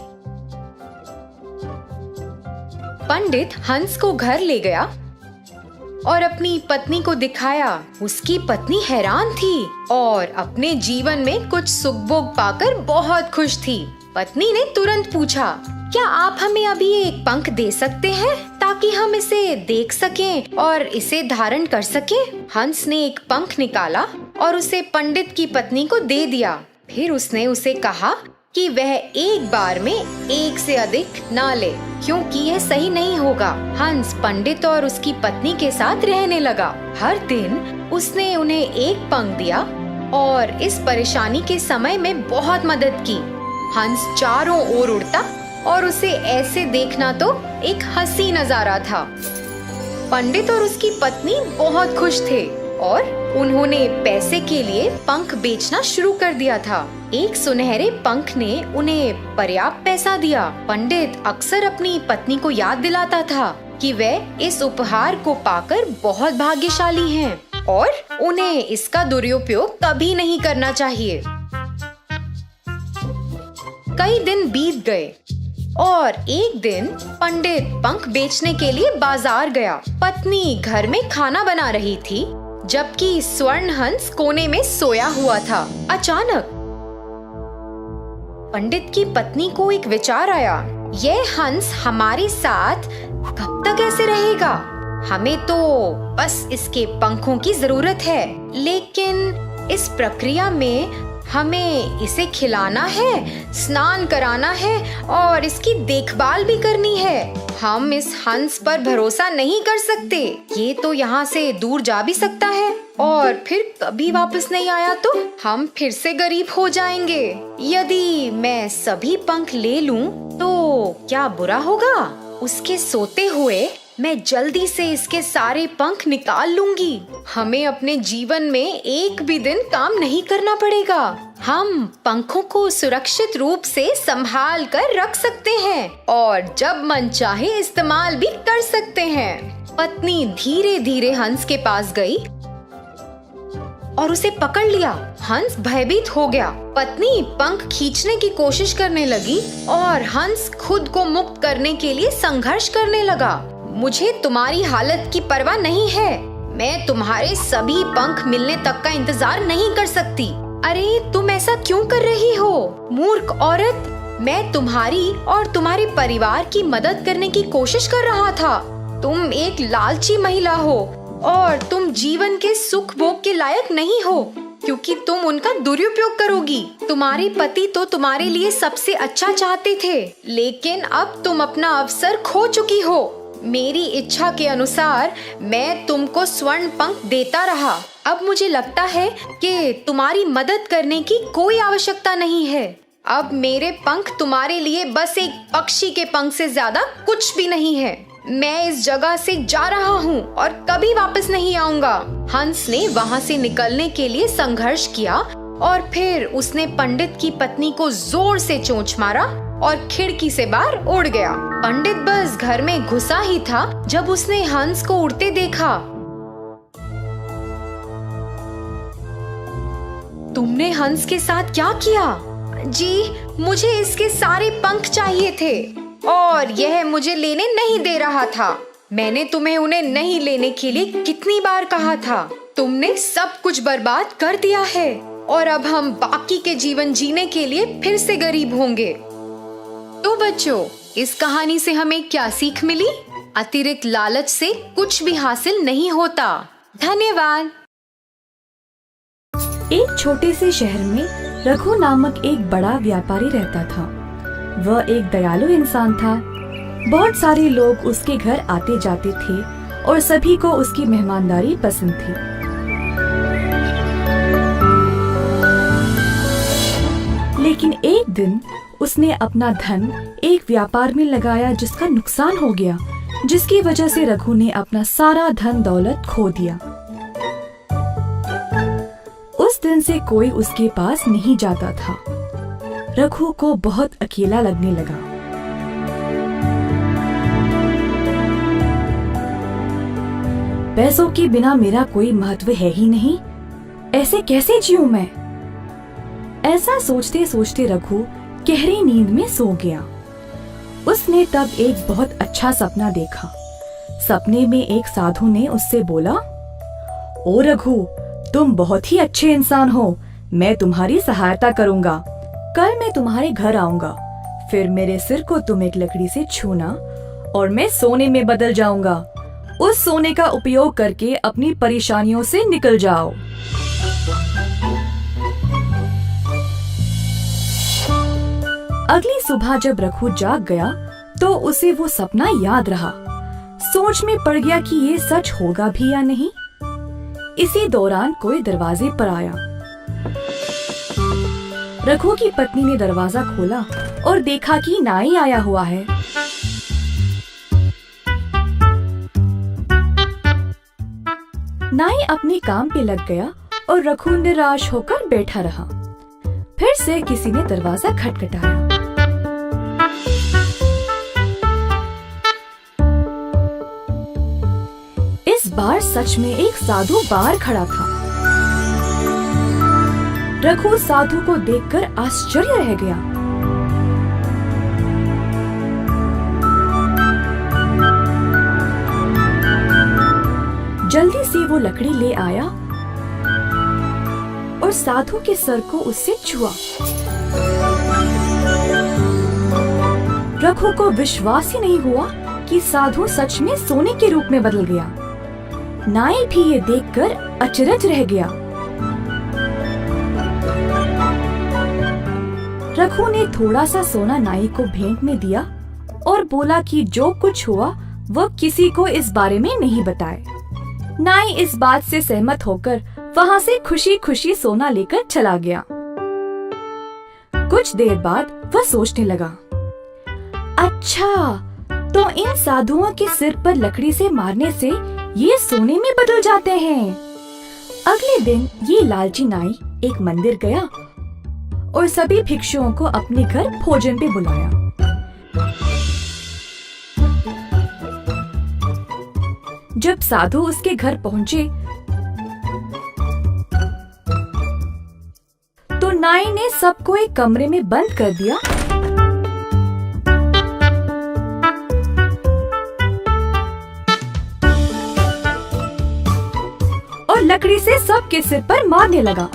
पंडित हंस को घर ले गया और अपनी पत्नी को दिखाया। उसकी पत्नी हैरान थी और अपने जीवन में कुछ सुख भोग पाकर बहुत खुश थी। पत्नी ने तुरंत पूछा, क्या आप हमें अभी एक पंख दे सकते हैं ताकि हम इसे देख सकें और इसे धारण कर सकें? हंस ने एक पंख निकाला और उसे पंडित की पत्नी को दे दिया। फिर उसने उसे कहा कि वह एक बार में एक से अधिक ना ले, क्योंकि यह सही नहीं होगा। हंस पंडित और उसकी पत्नी के साथ रहने लगा। हर दिन उसने उन्हें एक पंख दिया और इस परेशानी के समय में बहुत मदद की। हंस चारों ओर उड़ता और उसे ऐसे देखना तो एक हंसी नजारा था। पंडित और उसकी पत्नी बहुत खुश थे और उन्होंने पैसे के लिए पंख बेचना शुरू कर दिया था। एक सुनहरे पंख ने उन्हें पर्याप्त पैसा दिया। पंडित अक्सर अपनी पत्नी को याद दिलाता था कि वे इस उपहार को पाकर बहुत भाग्यशाली हैं और उन्हें इसका दुरुपयोग कभी नहीं करना चाहिए। कई दिन बीत गए और एक दिन पंडित पंख बेचने के लिए बाजार गया। पत्नी घर में खाना बना रही थी जबकि स्वर्ण हंस कोने में सोया हुआ था। अचानक पंडित की पत्नी को एक विचार आया, यह हंस हमारे साथ कब तक ऐसे रहेगा? हमें तो बस इसके पंखों की जरूरत है, लेकिन इस प्रक्रिया में हमें इसे खिलाना है, स्नान कराना है और इसकी देखभाल भी करनी है। हम इस हंस पर भरोसा नहीं कर सकते। ये तो यहाँ से दूर जा भी सकता है और फिर कभी वापस नहीं आया तो हम फिर से गरीब हो जाएंगे। यदि मैं सभी पंख ले लूं तो क्या बुरा होगा? उसके सोते हुए मैं जल्दी से इसके सारे पंख निकाल लूंगी। हमें अपने जीवन में एक भी दिन काम नहीं करना पड़ेगा। हम पंखों को सुरक्षित रूप से संभाल कर रख सकते हैं और जब मन चाहे इस्तेमाल भी कर सकते हैं। पत्नी धीरे धीरे हंस के पास गई और उसे पकड़ लिया। हंस भयभीत हो गया। पत्नी पंख खींचने की कोशिश करने लगी और हंस खुद को मुक्त करने के लिए संघर्ष करने लगा। मुझे तुम्हारी हालत की परवाह नहीं है। मैं तुम्हारे सभी पंख मिलने तक का इंतजार नहीं कर सकती। अरे तुम ऐसा क्यों कर रही हो, मूर्ख औरत? मैं तुम्हारी और तुम्हारे परिवार की मदद करने की कोशिश कर रहा था। तुम एक लालची महिला हो और तुम जीवन के सुख भोग के लायक नहीं हो, क्योंकि तुम उनका दुरुपयोग करोगी। तुम्हारे पति तो तुम्हारे लिए सबसे अच्छा चाहते थे, लेकिन अब तुम अपना अवसर खो चुकी हो। मेरी इच्छा के अनुसार मैं तुमको स्वर्ण पंख देता रहा। अब मुझे लगता है कि तुम्हारी मदद करने की कोई आवश्यकता नहीं है। अब मेरे पंख तुम्हारे लिए बस एक पक्षी के पंख से ज्यादा कुछ भी नहीं है। मैं इस जगह से जा रहा हूँ और कभी वापस नहीं आऊंगा। हंस ने वहाँ से निकलने के लिए संघर्ष किया और फिर उसने पंडित की पत्नी को जोर से चोंच मारा और खिड़की से बाहर उड़ गया। पंडित बस घर में घुसा ही था जब उसने हंस को उड़ते देखा। तुमने हंस के साथ क्या किया? जी, मुझे इसके सारे पंख चाहिए थे और यह मुझे लेने नहीं दे रहा था। मैंने तुम्हें उन्हें नहीं लेने के लिए कितनी बार कहा था। तुमने सब कुछ बर्बाद कर दिया है और अब हम बाकी के जीवन जीने के लिए फिर से गरीब होंगे। तो बच्चों, इस कहानी से हमें क्या सीख मिली? अतिरिक्त लालच से कुछ भी हासिल नहीं होता। धन्यवाद। एक छोटे से शहर में रघु नामक एक बड़ा व्यापारी रहता था। वह एक दयालु इंसान था। बहुत सारे लोग उसके घर आते जाते थे और सभी को उसकी मेहमानदारी पसंद थी। लेकिन एक दिन उसने अपना धन एक व्यापार में लगाया जिसका नुकसान हो गया, जिसकी वजह से रघु ने अपना सारा धन दौलत खो दिया। उस दिन से कोई उसके पास नहीं जाता था। रघु को बहुत अकेला लगने लगा। पैसों के बिना मेरा कोई महत्व है ही नहीं, ऐसे कैसे जीऊं मैं? ऐसा सोचते सोचते रघु गहरी नींद में सो गया। उसने तब एक बहुत अच्छा सपना देखा। सपने में एक साधु ने उससे बोला, ओ रघु, तुम बहुत ही अच्छे इंसान हो, मैं तुम्हारी सहायता करूंगा। कल मैं तुम्हारे घर आऊंगा, फिर मेरे सिर को तुम एक लकड़ी से छूना और मैं सोने में बदल जाऊंगा। उस सोने का उपयोग करके अपनी परेशानियों से निकल जाओ। अगली सुबह जब रघु जाग गया तो उसे वो सपना याद रहा। सोच में पड़ गया कि ये सच होगा भी या नहीं। इसी दौरान कोई दरवाजे पर आया। रघु की पत्नी ने दरवाजा खोला और देखा कि नाई आया हुआ है। नाई अपने काम पे लग गया और रघु निराश होकर बैठा रहा। फिर से किसी ने दरवाजा खटखटाया। इस बार सच में एक साधु बाहर खड़ा था। रघु साधु को देखकर आश्चर्य रह गया। जल्दी से वो लकड़ी ले आया और साधु के सर को उससे छुआ। रघु को विश्वास ही नहीं हुआ कि साधु सच में सोने के रूप में बदल गया। नाई भी ये देखकर अचरज रह गया। रघु ने थोड़ा सा सोना नाई को भेंट में दिया और बोला कि जो कुछ हुआ वह किसी को इस बारे में नहीं बताए। नाई इस बात से सहमत होकर वहाँ से खुशी खुशी सोना लेकर चला गया। कुछ देर बाद वह सोचने लगा, अच्छा, तो इन साधुओं के सिर पर लकड़ी से मारने से ये सोने में बदल जाते हैं। अगले दिन ये लालची नाई एक मंदिर गया और सभी भिक्षुओं को अपने घर भोजन पे बुलाया। जब साधु उसके घर पहुंचे तो नाई ने सबको एक कमरे में बंद कर दिया और लकड़ी से सबके सिर पर मारने लगा।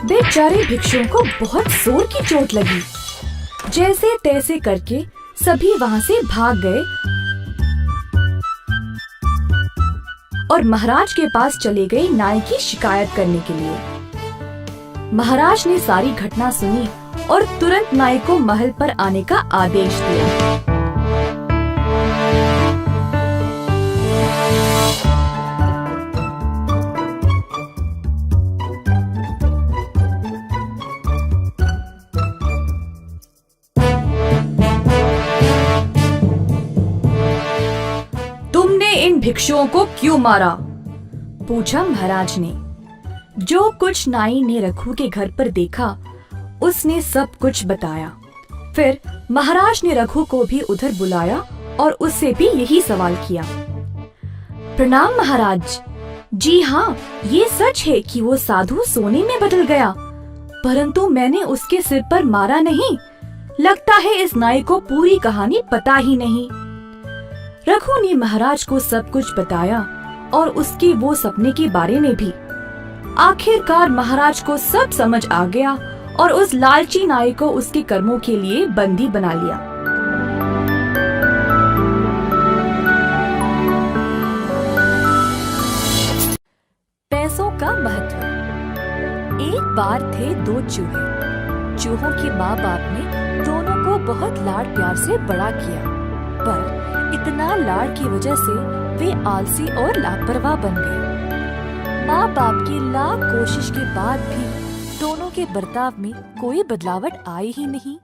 बेचारे भिक्षुओं को बहुत जोर की चोट लगी। जैसे तैसे करके सभी वहाँ से भाग गए और महाराज के पास चले गए नाई की शिकायत करने के लिए। महाराज ने सारी घटना सुनी और तुरंत नाई को महल पर आने का आदेश दिया। इन भिक्षुओं को क्यों मारा? पूछा महाराज ने। जो कुछ नाई ने रघु के घर पर देखा उसने सब कुछ बताया। फिर महाराज ने रघु को भी उधर बुलाया और उससे भी यही सवाल किया। प्रणाम महाराज। जी हाँ, ये सच है कि वो साधु सोने में बदल गया, परंतु मैंने उसके सिर पर मारा नहीं। लगता है इस नाई को पूरी कहानी पता ही नहीं। रघु ने महाराज को सब कुछ बताया और उसके वो सपने के बारे में भी। आखिरकार महाराज को सब समझ आ गया और उस लालची नाई को उसके कर्मों के लिए बंदी बना लिया। पैसों का महत्व। एक बार थे दो चूहे। चूहों के माँ बाप ने दोनों को बहुत लाड प्यार से बड़ा किया, पर इतना लाड की वजह से वे आलसी और लापरवाह बन गए। माँ बाप की लाख कोशिश के बाद भी दोनों के बर्ताव में कोई बदलावट आई ही नहीं।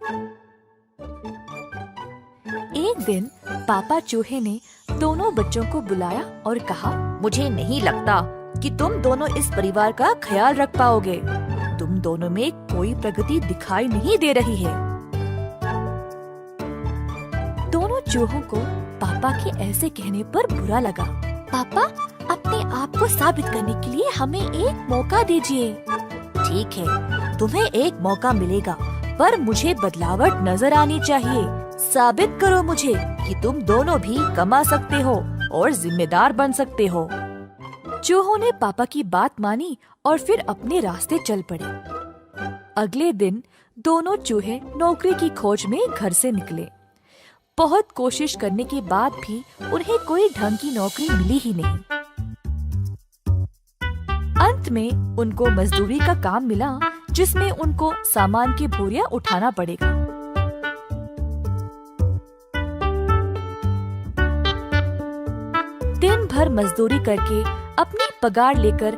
एक दिन पापा चूहे ने दोनों बच्चों को बुलाया और कहा, मुझे नहीं लगता कि तुम दोनों इस परिवार का ख्याल रख पाओगे। तुम दोनों में कोई प्रगति दिखाई नहीं दे रही है। दोनों चूहों को पापा के ऐसे कहने पर बुरा लगा। पापा, अपने आप को साबित करने के लिए हमें एक मौका दीजिए। ठीक है, तुम्हें एक मौका मिलेगा, पर मुझे बदलावट नजर आनी चाहिए। साबित करो मुझे कि तुम दोनों भी कमा सकते हो और जिम्मेदार बन सकते हो। चूहों ने पापा की बात मानी और फिर अपने रास्ते चल पड़े। अगले दिन दोनों चूहे नौकरी की खोज में घर से निकले। बहुत कोशिश करने के बाद भी उन्हें कोई ढंग की नौकरी मिली ही नहीं। अंत में उनको मजदूरी का काम मिला, जिसमें उनको सामान की बोरियां उठाना पड़ेगा। दिन भर मजदूरी करके अपनी पगार लेकर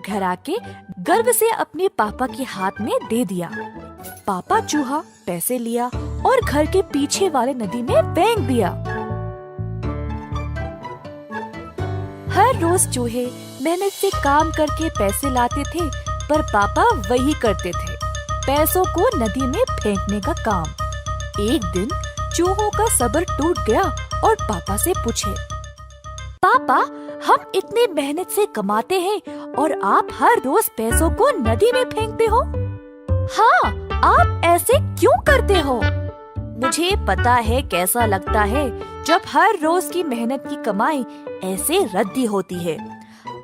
घर आके गर्व से अपने पापा के हाथ में दे दिया। पापा चूहा पैसे लिया और घर के पीछे वाले नदी में फेंक दिया। हर रोज चूहे मेहनत से काम करके पैसे लाते थे, पर पापा वही करते थे, पैसों को नदी में फेंकने का काम। एक दिन चूहों का सब्र टूट गया और पापा से पूछे, पापा, हम इतने मेहनत से कमाते हैं और आप हर रोज पैसों को नदी में फेंकते हो। हाँ, आप ऐसे क्यों करते हो? मुझे पता है कैसा लगता है जब हर रोज की मेहनत की कमाई ऐसे रद्दी होती है।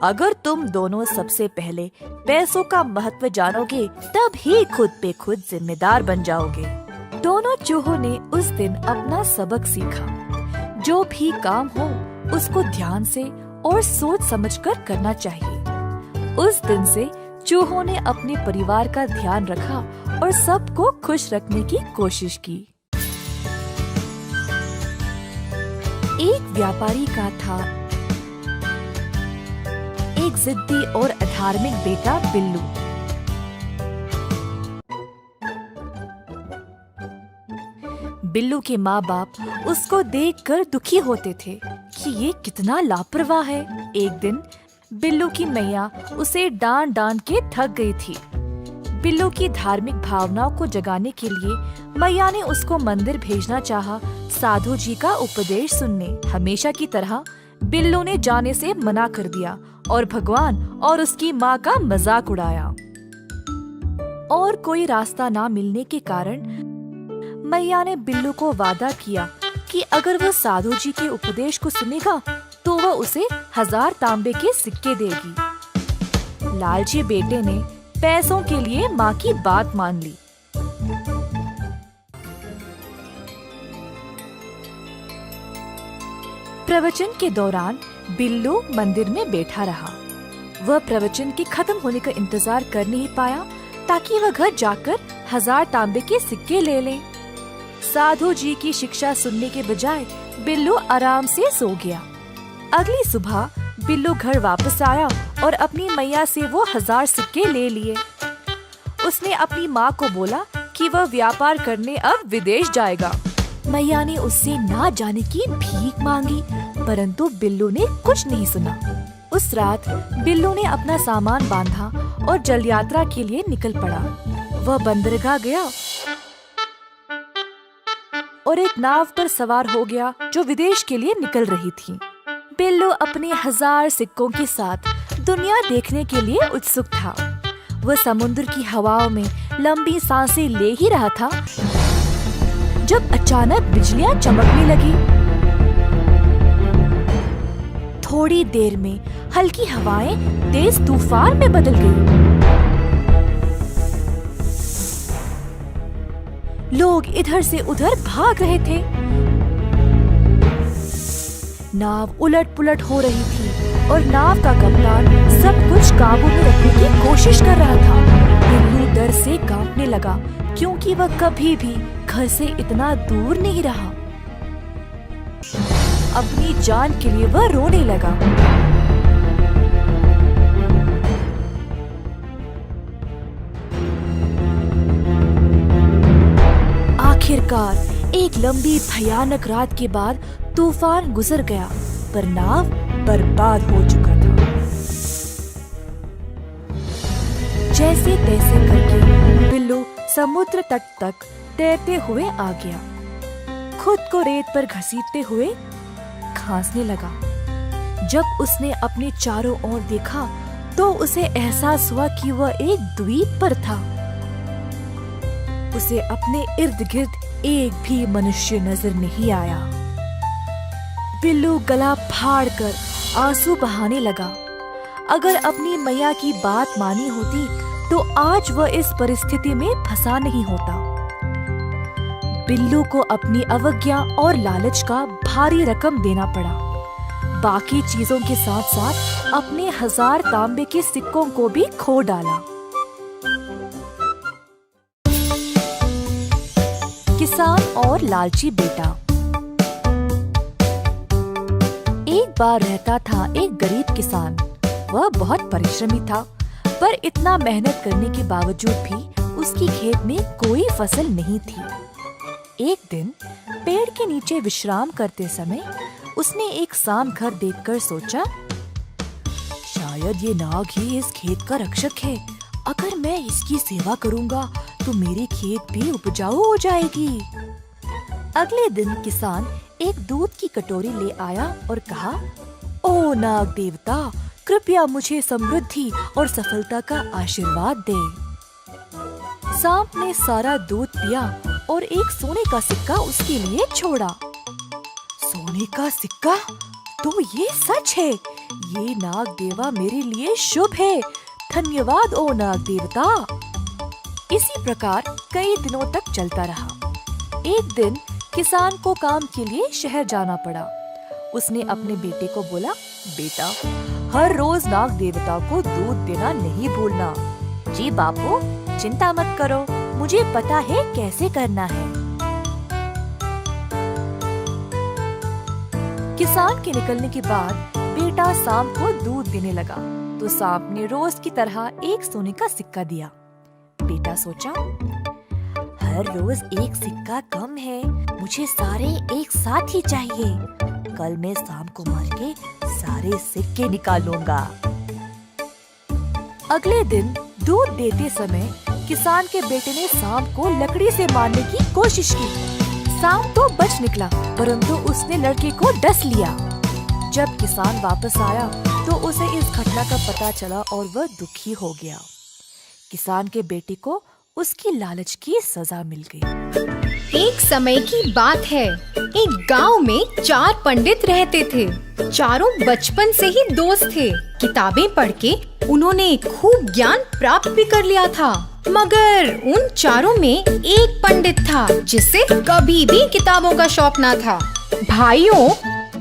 अगर तुम दोनों सबसे पहले पैसों का महत्व जानोगे, तब ही खुद पे खुद जिम्मेदार बन जाओगे। दोनों चूहों ने उस दिन अपना सबक सीखा। जो भी काम हो उसको ध्यान से और सोच समझकर करना चाहिए। उस दिन से चूहों ने अपने परिवार का ध्यान रखा और सबको खुश रखने की कोशिश की। एक व्यापारी का था एक जिद्दी और अधार्मिक बेटा बिल्लू। बिल्लू के माँ बाप उसको देखकर दुखी होते थे कि ये कितना लापरवाह है। एक दिन बिल्लू की मैया उसे डांट डांट के थक गई थी। बिल्लू की धार्मिक भावनाओं को जगाने के लिए मैया ने उसको मंदिर भेजना चाहा, साधु जी का उपदेश सुनने। हमेशा की तरह बिल्लू ने जाने से मना कर दिया और भगवान और उसकी माँ का मजाक उड़ाया। और कोई रास्ता ना मिलने के कारण मैया ने बिल्लू को वादा किया कि अगर वह साधु जी के उपदेश को सुनेगा तो वह उसे 1000 तांबे के सिक्के देगी। लालची बेटे ने पैसों के लिए माँ की बात मान ली। प्रवचन के दौरान बिल्लू मंदिर में बैठा रहा। वह प्रवचन के खत्म होने का इंतजार कर नहीं पाया ताकि वह घर जाकर 1000 तांबे के सिक्के ले ले। साधु जी की शिक्षा सुनने के बजाय बिल्लू आराम से सो गया। अगली सुबह बिल्लू घर वापस आया और अपनी मैया से वो 1000 सिक्के ले लिए। उसने अपनी माँ को बोला कि वह व्यापार करने अब विदेश जाएगा। मैया ने उससे ना जाने की भीख मांगी, परंतु बिल्लू ने कुछ नहीं सुना। उस रात बिल्लू ने अपना सामान बांधा और जल यात्रा के लिए निकल पड़ा। वह बंदरगाह गया और एक नाव पर सवार हो गया जो विदेश के लिए निकल रही थी। बिल्लू अपने 1000 सिक्कों के साथ दुनिया देखने के लिए उत्सुक था। वह समुद्र की हवाओं में लंबी सांसें ले ही रहा था जब अचानक बिजलियां चमकने लगी। थोड़ी देर में हल्की हवाएं तेज तूफान में बदल गई। लोग इधर से उधर भाग रहे थे। नाव उलट पुलट हो रही थी और नाव का कप्तान सब कुछ काबू में रखने की कोशिश कर रहा था। बिल्लू डर से कांपने लगा क्योंकि वह कभी भी घर से इतना दूर नहीं रहा। अपनी जान के लिए वह रोने लगा। आखिरकार एक लंबी भयानक रात के बाद तूफान गुजर गया, पर नाव बर्बाद हो चुका था। जैसे तैसे करके बिल्लू समुद्र तट तक तैरते हुए आ गया। खुद को रेत पर घसीटते हुए खांसने लगा। जब उसने अपने चारों ओर देखा तो उसे एहसास हुआ कि वह एक द्वीप पर था। उसे अपने इर्द गिर्द एक भी मनुष्य नजर नहीं आया। बिल्लू गला फाड़कर आंसू बहाने लगा। अगर अपनी मैया की बात मानी होती तो आज वह इस परिस्थिति में फंसा नहीं होता। बिल्लू को अपनी अवज्ञा और लालच का भारी रकम देना पड़ा। बाकी चीजों के साथ साथ अपने 1000 तांबे के सिक्कों को भी खो डाला। किसान और लालची बेटा। एक बार रहता था एक गरीब किसान। वह बहुत परिश्रमी था, पर इतना मेहनत करने के बावजूद भी उसकी खेत में कोई फसल नहीं थी। एक दिन पेड़ के नीचे विश्राम करते समय उसने एक सांप घर देखकर सोचा, शायद ये नाग ही इस खेत का रक्षक है। अगर मैं इसकी सेवा करूंगा तो मेरी खेत भी उपजाऊ हो जाएगी। अगले दिन किसान एक दूध की कटोरी ले आया और कहा, ओ नाग देवता, कृपया मुझे समृद्धि और सफलता का आशीर्वाद दे। सांप ने सारा दूध पिया और एक सोने का सिक्का उसके लिए छोड़ा। सोने का सिक्का? तो ये सच है। ये नाग देवा मेरे लिए शुभ है। धन्यवाद ओ नाग देवता। इसी प्रकार कई दिनों तक चलता रहा। एक दिन किसान को काम के लिए शहर जाना पड़ा। उसने अपने बेटे को बोला, बेटा, हर रोज नाग देवता को दूध देना नहीं भूलना। जी बापू, चिंता मत करो, मुझे पता है कैसे करना है। किसान के निकलने के बाद बेटा सांप को दूध देने लगा तो सांप ने रोज की तरह एक सोने का सिक्का दिया। बेटा सोचा, हर रोज एक सिक्का कम है, मुझे सारे एक साथ ही चाहिए। कल मैं सांप को मार के सारे सिक्के निकालूंगा। अगले दिन दूध देते समय किसान के बेटे ने सांप को लकड़ी से मारने की कोशिश की। सांप तो बच निकला, परंतु उसने लड़के को डस लिया। जब किसान वापस आया तो उसे इस घटना का पता चला और वह दुखी हो गया। किसान के बेटे को उसकी लालच की सजा मिल गई। एक समय की बात है, एक गांव में 4 पंडित रहते थे। चारों बचपन से ही दोस्त थे। किताबें पढ़ के उन्होंने खूब ज्ञान प्राप्त भी कर लिया था। मगर उन चारों में एक पंडित था जिसे कभी भी किताबों का शौक ना था। भाइयों,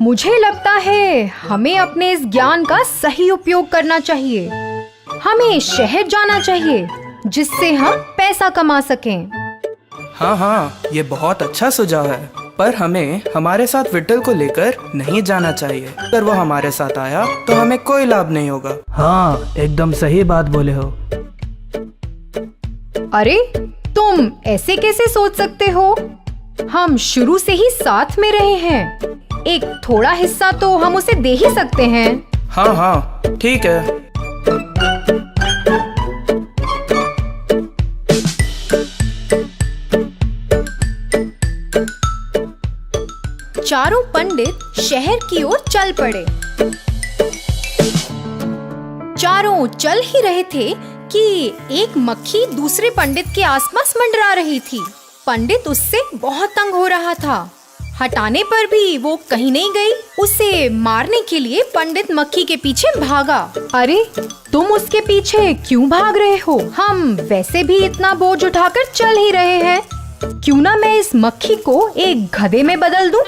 मुझे लगता है हमें अपने इस ज्ञान का सही उपयोग करना चाहिए। हमें शहर जाना चाहिए जिससे हम पैसा कमा सकें। हाँ, ये बहुत अच्छा सुझाव है, पर हमें हमारे साथ विट्ठल को लेकर नहीं जाना चाहिए। अगर वो हमारे साथ आया तो हमें कोई लाभ नहीं होगा। हाँ, एकदम सही बात बोले हो। अरे, तुम ऐसे कैसे सोच सकते हो? हम शुरू से ही साथ में रहे हैं। एक थोड़ा हिस्सा तो हम उसे दे ही सकते हैं। हाँ, ठीक है। चारों पंडित शहर की ओर चल पड़े। चारों चल ही रहे थे कि एक मक्खी दूसरे पंडित के आसपास मंडरा रही थी। पंडित उससे बहुत तंग हो रहा था। हटाने पर भी वो कहीं नहीं गई। उसे मारने के लिए पंडित मक्खी के पीछे भागा। अरे, तुम उसके पीछे क्यों भाग रहे हो? हम वैसे भी इतना बोझ उठाकर चल ही रहे हैं। क्यों ना मैं इस मक्खी को एक गधे में बदल दूं?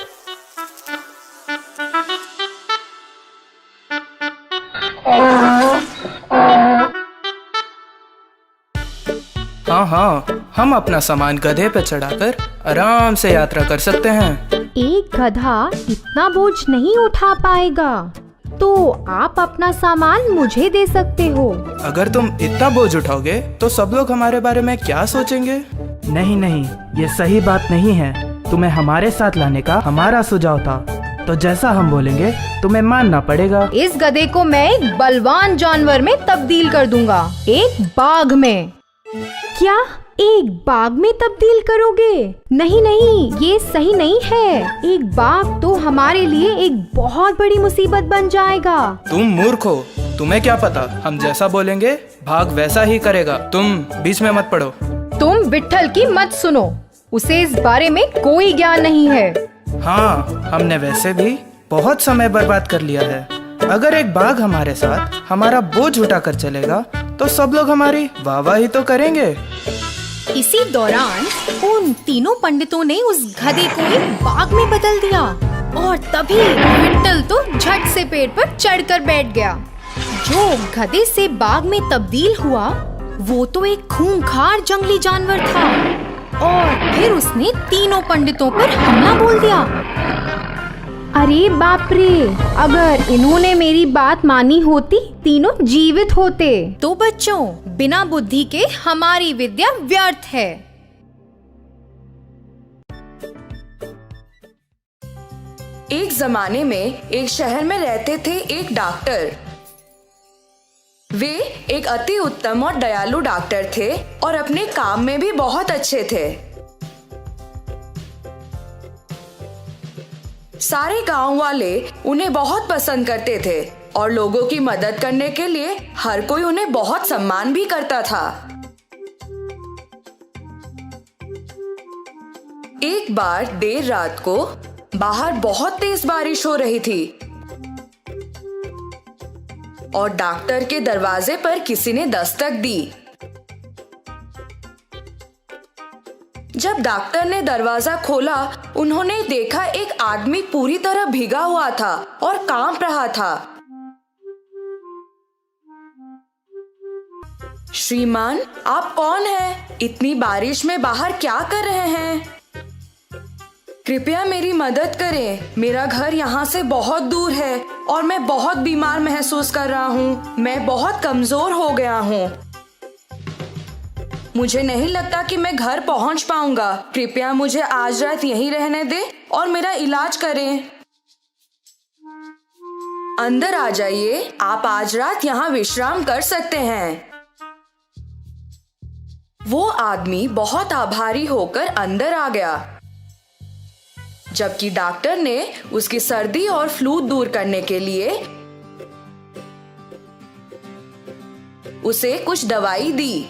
हाँ हाँ, हम अपना सामान गधे पे चढ़ाकर आराम से यात्रा कर सकते हैं। एक गधा इतना बोझ नहीं उठा पाएगा, तो आप अपना सामान मुझे दे सकते हो। अगर तुम इतना बोझ उठाओगे तो सब लोग हमारे बारे में क्या सोचेंगे? नहीं नहीं, ये सही बात नहीं है। तुम्हें हमारे साथ लाने का हमारा सुझाव था, तो जैसा हम बोलेंगे तुम्हें मानना पड़ेगा। इस गधे को मैं एक बलवान जानवर में तब्दील कर दूंगा, एक बाघ में। क्या एक बाघ में तब्दील करोगे? नहीं नहीं, ये सही नहीं है। एक बाघ तो हमारे लिए एक बहुत बड़ी मुसीबत बन जाएगा। तुम मूर्ख हो, तुम्हें क्या पता? हम जैसा बोलेंगे भाग वैसा ही करेगा। तुम बीच में मत पड़ो। तुम विट्ठल की मत सुनो, उसे इस बारे में कोई ज्ञान नहीं है। हाँ, हमने वैसे भी बहुत समय बर्बाद कर लिया है। अगर एक बाघ हमारे साथ हमारा बोझ उठाकर चलेगा तो सब लोग हमारी वाहवाही तो करेंगे। इसी दौरान उन तीनों पंडितों ने उस गधे को एक बाघ में बदल दिया और तभी विट्ठल तो झट से पेड़ पर चढ़कर बैठ गया। जो गधे से बाघ में तब्दील हुआ वो तो एक खूंखार जंगली जानवर था और फिर उसने तीनों पंडितों पर हमला बोल दिया। अरे बाप रे, अगर इन्होंने मेरी बात मानी होती तीनों जीवित होते। तो बच्चों, बिना बुद्धि के हमारी विद्या व्यर्थ है। एक जमाने में एक शहर में रहते थे एक डॉक्टर। वे एक अति उत्तम और दयालु डॉक्टर थे और अपने काम में भी बहुत अच्छे थे। सारे गांव वाले उन्हें बहुत पसंद करते थे और लोगों की मदद करने के लिए हर कोई उन्हें बहुत सम्मान भी करता था। एक बार देर रात को बाहर बहुत तेज बारिश हो रही थी और डॉक्टर के दरवाजे पर किसी ने दस्तक दी। जब डॉक्टर ने दरवाजा खोला, उन्होंने देखा एक आदमी पूरी तरह भीगा हुआ था और कांप रहा था। श्रीमान, आप कौन हैं? इतनी बारिश में बाहर क्या कर रहे हैं? कृपया मेरी मदद करें। मेरा घर यहाँ से बहुत दूर है और मैं बहुत बीमार महसूस कर रहा हूँ। मैं बहुत कमजोर हो गया हूँ। मुझे नहीं लगता कि मैं घर पहुँच पाऊंगा। कृपया मुझे आज रात यहीं रहने दें और मेरा इलाज करें। अंदर आ जाइए, आप आज रात यहाँ विश्राम कर सकते हैं। वो आदमी बहुत आभारी होकर अंदर आ गया, जबकि डॉक्टर ने उसकी सर्दी और फ्लू दूर करने के लिए उसे कुछ दवाई दी।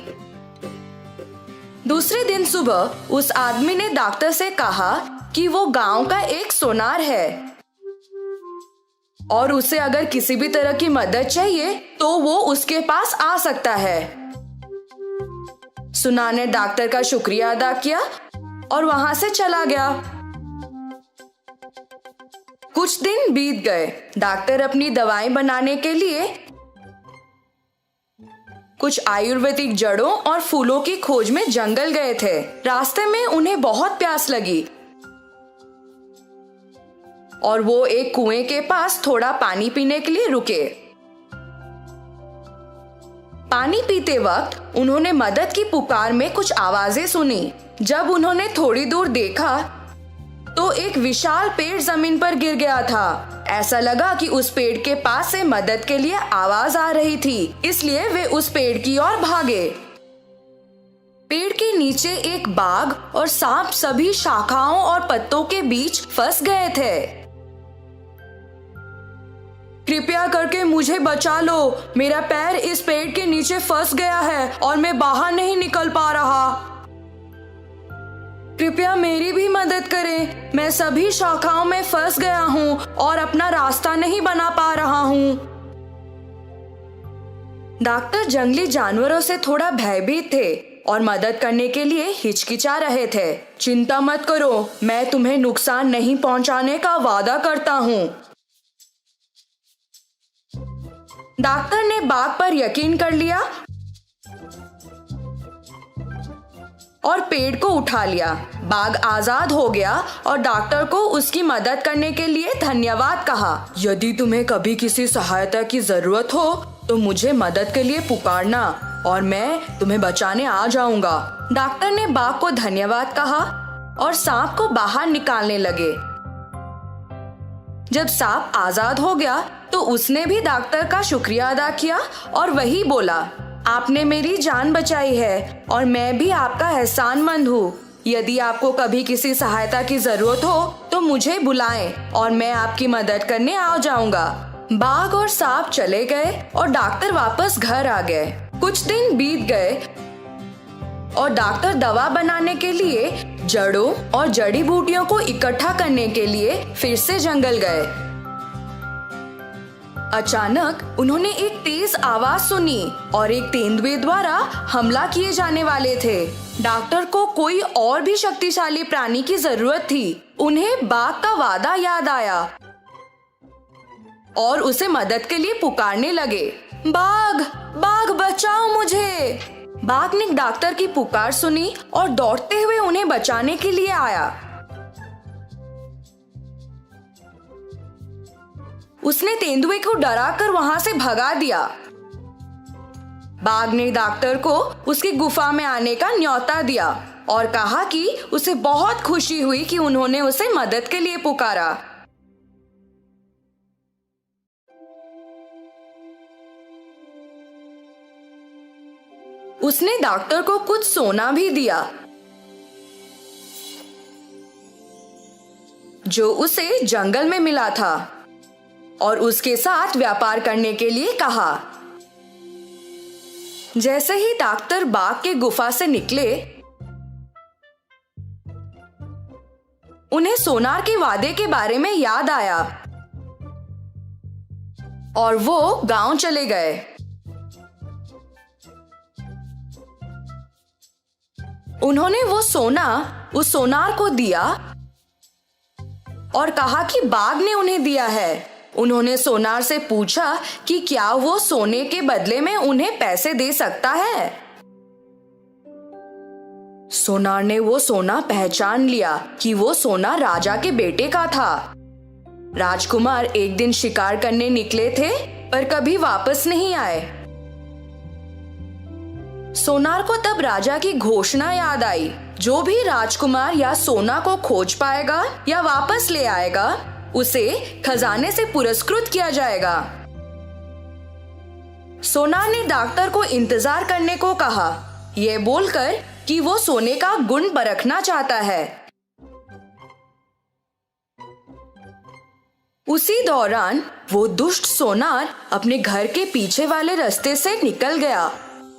दूसरे दिन सुबह उस आदमी ने डॉक्टर से कहा कि वो गांव का एक सोनार है और उसे अगर किसी भी तरह की मदद चाहिए तो वो उसके पास आ सकता है। सुनार ने डॉक्टर का शुक्रिया अदा किया और वहां से चला गया। कुछ दिन बीत गए। डॉक्टर अपनी दवाएं बनाने के लिए कुछ आयुर्वेदिक जड़ों और फूलों की खोज में जंगल गए थे। रास्ते में उन्हें बहुत प्यास लगी और वो एक कुएं के पास थोड़ा पानी पीने के लिए रुके। पानी पीते वक्त उन्होंने मदद की पुकार में कुछ आवाजें सुनी। जब उन्होंने थोड़ी दूर देखा तो एक विशाल पेड़ जमीन पर गिर गया था। ऐसा लगा कि उस पेड़ के पास से मदद के लिए आवाज आ रही थी, इसलिए वे उस पेड़ की ओर भागे। पेड़ के नीचे एक बाघ और सांप सभी शाखाओं और पत्तों के बीच फंस गए थे। कृपया करके मुझे बचा लो, मेरा पैर इस पेड़ के नीचे फंस गया है और मैं बाहर नहीं निकल पा रहा। कृपया मेरी भी मदद करें, मैं सभी शाखाओं में फंस गया हूँ और अपना रास्ता नहीं बना पा रहा हूँ। डॉक्टर जंगली जानवरों से थोड़ा भयभीत थे और मदद करने के लिए हिचकिचा रहे थे। चिंता मत करो, मैं तुम्हें नुकसान नहीं पहुंचाने का वादा करता हूँ। डॉक्टर ने बाघ पर यकीन कर लिया और पेड़ को उठा लिया। बाघ आजाद हो गया और डॉक्टर को उसकी मदद करने के लिए धन्यवाद कहा। यदि तुम्हें कभी किसी सहायता की जरूरत हो तो मुझे मदद के लिए पुकारना और मैं तुम्हें बचाने आ जाऊंगा। डॉक्टर ने बाघ को धन्यवाद कहा और सांप को बाहर निकालने लगे। जब सांप आजाद हो गया तो उसने भी डॉक्टर का शुक्रिया अदा किया और वही बोला, आपने मेरी जान बचाई है और मैं भी आपका एहसानमंद हूँ। यदि आपको कभी किसी सहायता की जरूरत हो तो मुझे बुलाएं और मैं आपकी मदद करने आ जाऊंगा। बाघ और सांप चले गए और डॉक्टर वापस घर आ गए। कुछ दिन बीत गए और डॉक्टर दवा बनाने के लिए जड़ों और जड़ी बूटियों को इकट्ठा करने के लिए फिर से जंगल गए। अचानक उन्होंने एक तेज आवाज सुनी और एक तेंदुए द्वारा हमला किए जाने वाले थे। डॉक्टर को कोई और भी शक्तिशाली प्राणी की जरूरत थी। उन्हें बाघ का वादा याद आया और उसे मदद के लिए पुकारने लगे, बाघ, बाघ बचाओ मुझे। बाघ ने डॉक्टर की पुकार सुनी और दौड़ते हुए उन्हें बचाने के लिए आया। उसने तेंदुए को डराकर वहां से भगा दिया। बाघ ने डॉक्टर को उसकी गुफा में आने का न्योता दिया और कहा कि उसे बहुत खुशी हुई कि उन्होंने उसे मदद के लिए पुकारा। उसने डॉक्टर को कुछ सोना भी दिया जो उसे जंगल में मिला था और उसके साथ व्यापार करने के लिए कहा। जैसे ही डॉक्टर बाघ के गुफा से निकले, उन्हें सोनार के वादे के बारे में याद आया और वो गांव चले गए। उन्होंने वो सोना उस सोनार को दिया और कहा कि बाघ ने उन्हें दिया है। उन्होंने सोनार से पूछा कि क्या वो सोने के बदले में उन्हें पैसे दे सकता है। सोनार ने वो सोना पहचान लिया कि वो सोना राजा के बेटे का था। राजकुमार एक दिन शिकार करने निकले थे पर कभी वापस नहीं आए। सोनार को तब राजा की घोषणा याद आई, जो भी राजकुमार या सोना को खोज पाएगा या वापस ले आएगा उसे खजाने से पुरस्कृत किया जाएगा। सोनार ने डॉक्टर को इंतजार करने को कहा, यह बोलकर कि वो सोने का गुण परखना चाहता है। उसी दौरान वो दुष्ट सोनार अपने घर के पीछे वाले रास्ते से निकल गया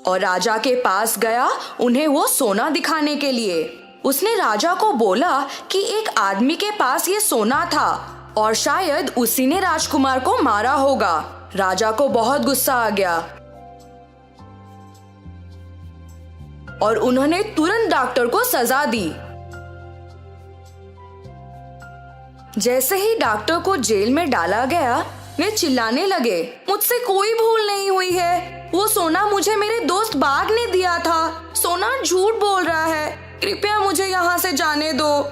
और राजा के पास गया उन्हें वो सोना दिखाने के लिए। उसने राजा को बोला कि एक आदमी के पास ये सोना था और शायद उसी ने राजकुमार को मारा होगा। राजा को बहुत गुस्सा आ गया और उन्होंने तुरंत डॉक्टर को सजा दी। जैसे ही डॉक्टर को जेल में डाला गया, वे चिल्लाने लगे, मुझसे कोई भूल नहीं हुई है। वो सोना मुझे मेरे दोस्त बाघ ने दिया था। सोना झूठ बोल रहा है। कृपया मुझे यहाँ से जाने दो।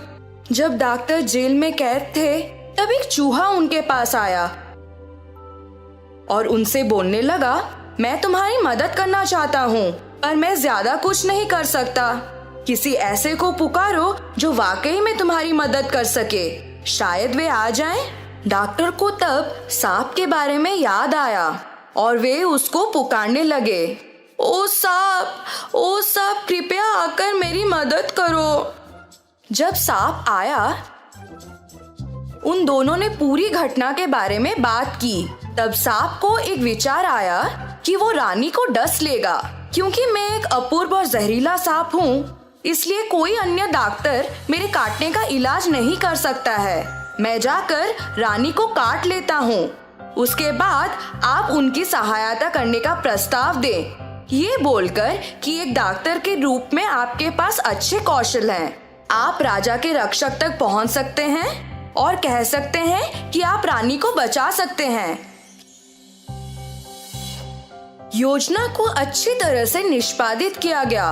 जब डॉक्टर जेल में कैद थे, तब एक चूहा उनके पास आया और उनसे बोलने लगा, मैं तुम्हारी मदद करना चाहता हूँ पर मैं ज्यादा कुछ नहीं कर सकता। किसी ऐसे को पुकारो जो वाकई में तुम्हारी मदद कर सके। शायद वे आ जाएं। डॉक्टर को तब सांप के बारे में याद आया और वे उसको पुकारने लगे, ओ सांप, कृपया आकर मेरी मदद करो। जब सांप आया, उन दोनों ने पूरी घटना के बारे में बात की। तब सांप को एक विचार आया कि वो रानी को डस लेगा। क्योंकि मैं एक अपूर्व और जहरीला सांप हूँ, इसलिए कोई अन्य डॉक्टर मेरे काटने का इलाज नहीं कर सकता है। मैं जाकर रानी को काट लेता हूँ। उसके बाद आप उनकी सहायता करने का प्रस्ताव दें। ये बोलकर कि एक डॉक्टर के रूप में आपके पास अच्छे कौशल हैं। आप राजा के रक्षक तक पहुँच सकते हैं और कह सकते हैं कि आप रानी को बचा सकते हैं। योजना को अच्छी तरह से निष्पादित किया गया।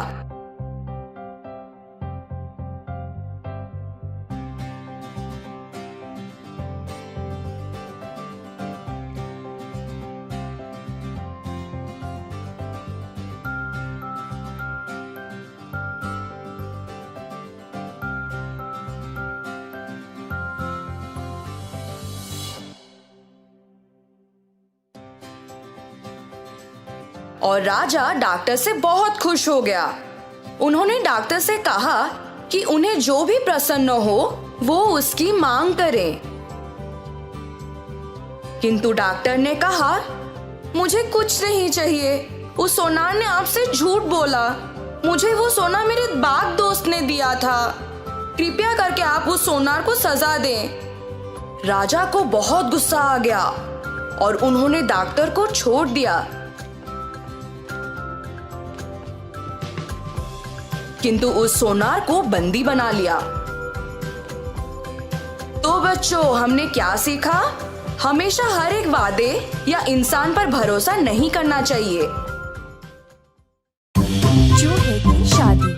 और राजा डॉक्टर से बहुत खुश हो गया। उन्होंने डॉक्टर से कहा कि उन्हें जो भी प्रसन्न हो वो उसकी मांग करें। किंतु डॉक्टर ने कहा, मुझे कुछ नहीं चाहिए। उस सोनार ने आपसे झूठ बोला। मुझे वो सोना मेरे बाग दोस्त ने दिया था। कृपया करके आप उस सोनार को सजा दें। राजा को बहुत गुस्सा आ गया और उन्होंने डॉक्टर को छोड़ दिया। किंतु उस सोनार को बंदी बना लिया। तो बच्चों, हमने क्या सीखा? हमेशा हर एक वादे या इंसान पर भरोसा नहीं करना चाहिए। चूहे की शादी।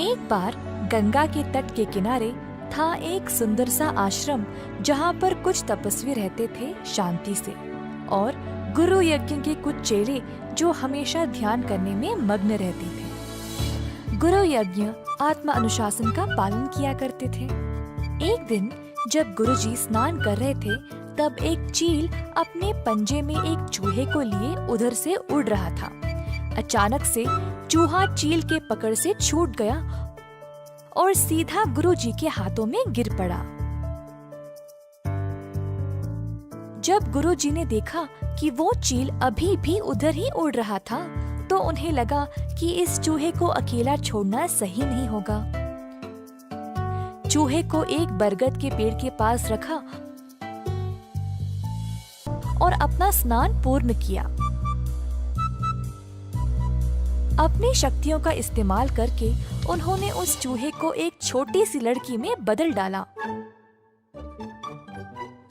एक बार गंगा के तट के किनारे था एक सुंदर सा आश्रम जहाँ पर कुछ तपस्वी रहते थे शांति से, और गुरु यज्ञ के कुछ चेले जो हमेशा ध्यान करने में मग्न रहते थे। गुरु यज्ञ आत्मा अनुशासन का पालन किया करते थे। एक दिन जब गुरुजी स्नान कर रहे थे, तब एक चील अपने पंजे में एक चूहे को लिए उधर से उड़ रहा था। अचानक से चूहा चील के पकड़ से छूट गया और सीधा गुरुजी के हाथों में गिर पड़ा। जब गुरुजी ने देखा कि वो चील अभी भी उधर ही उड़ रहा था, तो उन्हें लगा कि इस चूहे को अकेला छोड़ना सही नहीं होगा। चूहे को एक बरगद के पेड़ के पास रखा और अपना स्नान पूर्ण किया। अपनी शक्तियों का इस्तेमाल करके उन्होंने उस चूहे को एक छोटी सी लड़की में बदल डाला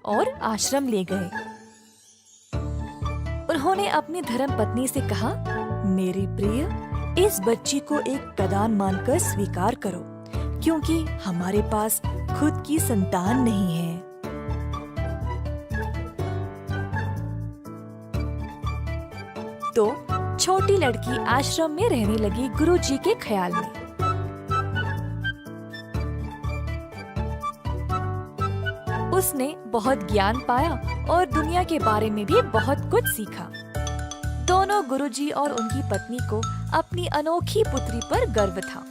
और आश्रम ले गए। उन्होंने अपनी धर्म पत्नी से कहा, मेरी प्रिय, इस बच्ची को एक प्रदान मानकर स्वीकार करो, क्योंकि हमारे पास खुद की संतान नहीं है। तो छोटी लड़की आश्रम में रहने लगी गुरुजी के ख्याल में। उसने बहुत ज्ञान पाया और दुनिया के बारे में भी बहुत कुछ सीखा। दोनों गुरुजी और उनकी पत्नी को अपनी अनोखी पुत्री पर गर्व था।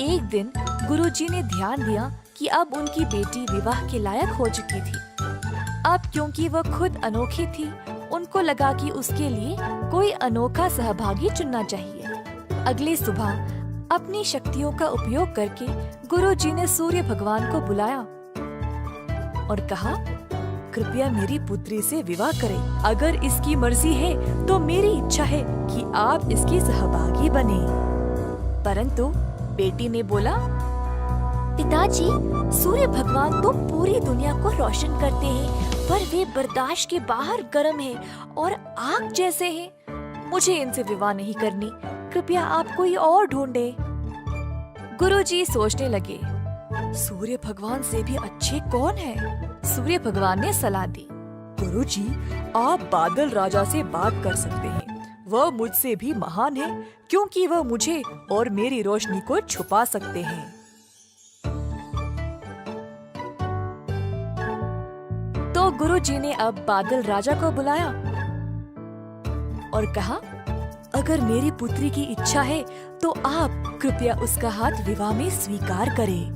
एक दिन गुरुजी ने ध्यान दिया कि अब उनकी बेटी विवाह के लायक हो चुकी थी। अब क्योंकि वह खुद अनोखी थी, उनको लगा कि उसके लिए कोई अनोखा सहभागी चुनना चाहिए। अगली सुबह अपनी शक्तियों का उपयोग करके गुरुजी ने सूर्य भगवान को बुलाया और कहा, कृपया मेरी पुत्री से विवाह करें। अगर इसकी मर्जी है तो मेरी इच्छा है कि आप इसकी सहभागी बने। परंतु बेटी ने बोला, पिताजी, सूर्य भगवान तो पूरी दुनिया को रोशन करते हैं, पर वे बर्दाश्त के बाहर गर्म हैं और आग जैसे हैं। मुझे इनसे विवाह नहीं करनी। कृपया आप कोई और ढूंढे। गुरुजी सोचने लगे, सूर्य भगवान से भी अच्छे कौन है? सूर्य भगवान ने सलाह दी, गुरुजी, आप बादल राजा से बात कर सकते हैं। वह मुझसे भी महान है, क्योंकि वह मुझे और मेरी रोशनी को छुपा सकते हैं। तो गुरुजी ने अब बादल राजा को बुलाया और कहा, अगर मेरी पुत्री की इच्छा है तो आप कृपया उसका हाथ विवाह में स्वीकार करें।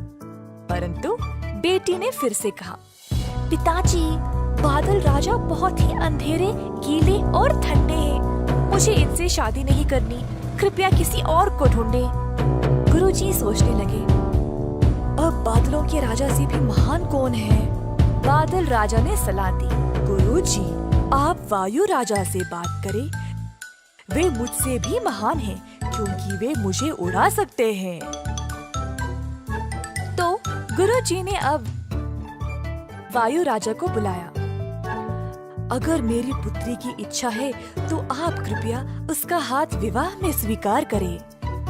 परंतु बेटी ने फिर से कहा, पिताजी, बादल राजा बहुत ही अंधेरे, गीले और ठंडे हैं। मुझे इनसे शादी नहीं करनी। कृपया किसी और को ढूंढे। गुरुजी सोचने लगे, अब बादलों के राजा से भी महान कौन है? बादल राजा ने सलाह दी, गुरुजी, आप वायु राजा से बात करें। वे मुझसे भी महान हैं, क्योंकि वे मुझे उड़ा सकते हैं। तो गुरुजी ने अब वायु राजा को बुलाया। अगर मेरी पुत्री की इच्छा है तो आप कृपया उसका हाथ विवाह में स्वीकार करें।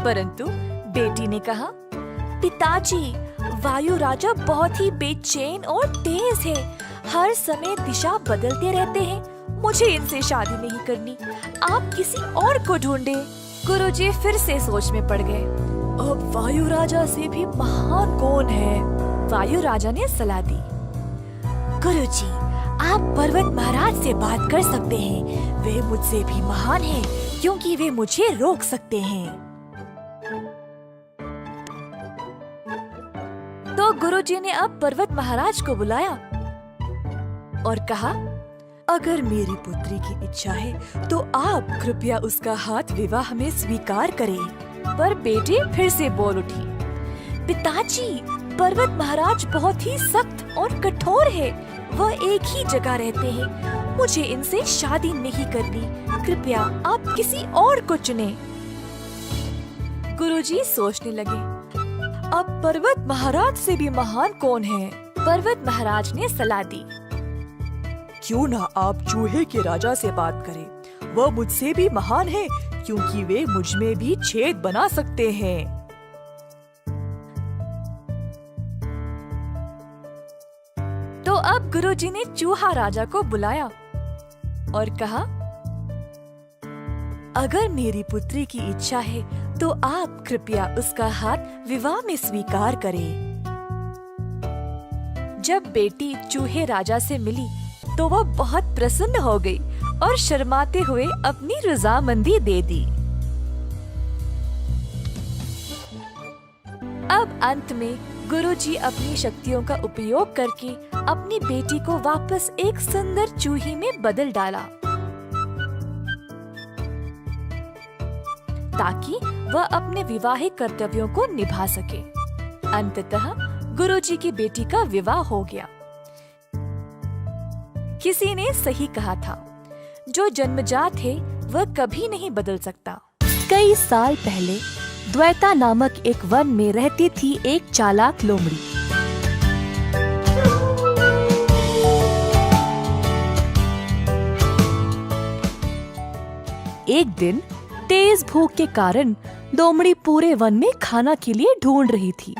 परंतु बेटी ने कहा, पिताजी, वायु राजा बहुत ही बेचैन और तेज है। हर समय दिशा बदलते रहते हैं। मुझे इनसे शादी नहीं करनी। आप किसी और को ढूंढे। गुरुजी फिर से सोच में पड़ गए। अब वायु राजा से भी महान कौन है? वायु राजा ने सलाह दी, गुरुजी, आप पर्वत महाराज से बात कर सकते हैं। वे मुझसे भी महान हैं, क्योंकि वे मुझे रोक सकते हैं। तो गुरुजी ने अब पर्वत महाराज को बुलाया और कहा, अगर मेरी पुत्री की इच्छा है तो आप कृपया उसका हाथ विवाह में स्वीकार करें। पर बेटी फिर से बोल उठी, पिताजी, पर्वत महाराज बहुत ही सख्त और कठोर है। वह एक ही जगह रहते हैं। मुझे इनसे शादी नहीं करनी। कृपया आप किसी और को चुनें। गुरुजी सोचने लगे, अब पर्वत महाराज से भी महान कौन है? पर्वत महाराज ने सलाह दी, क्यों ना आप चूहे के राजा से बात करें। वह मुझसे भी महान है, क्योंकि वे मुझ में भी छेद बना सकते हैं। तो अब गुरुजी ने चूहा राजा को बुलाया और कहा, अगर मेरी पुत्री की इच्छा है तो आप कृपया उसका हाथ विवाह में स्वीकार करें। जब बेटी चूहे राजा से मिली तो वह बहुत प्रसन्न हो गई और शर्माते हुए अपनी रजामंदी दे दी। अब अंत में गुरुजी अपनी शक्तियों का उपयोग करके अपनी बेटी को वापस एक सुंदर चूही में बदल डाला, ताकि वह अपने विवाहिक कर्तव्यों को निभा सके। अंततः गुरुजी की बेटी का विवाह हो गया। किसी ने सही कहा था, जो जन्मजात है वह कभी नहीं बदल सकता। कई साल पहले द्वैता नामक एक वन में रहती थी एक चालाक लोमड़ी। एक दिन तेज भूख के कारण लोमड़ी पूरे वन में खाना के लिए ढूंढ रही थी।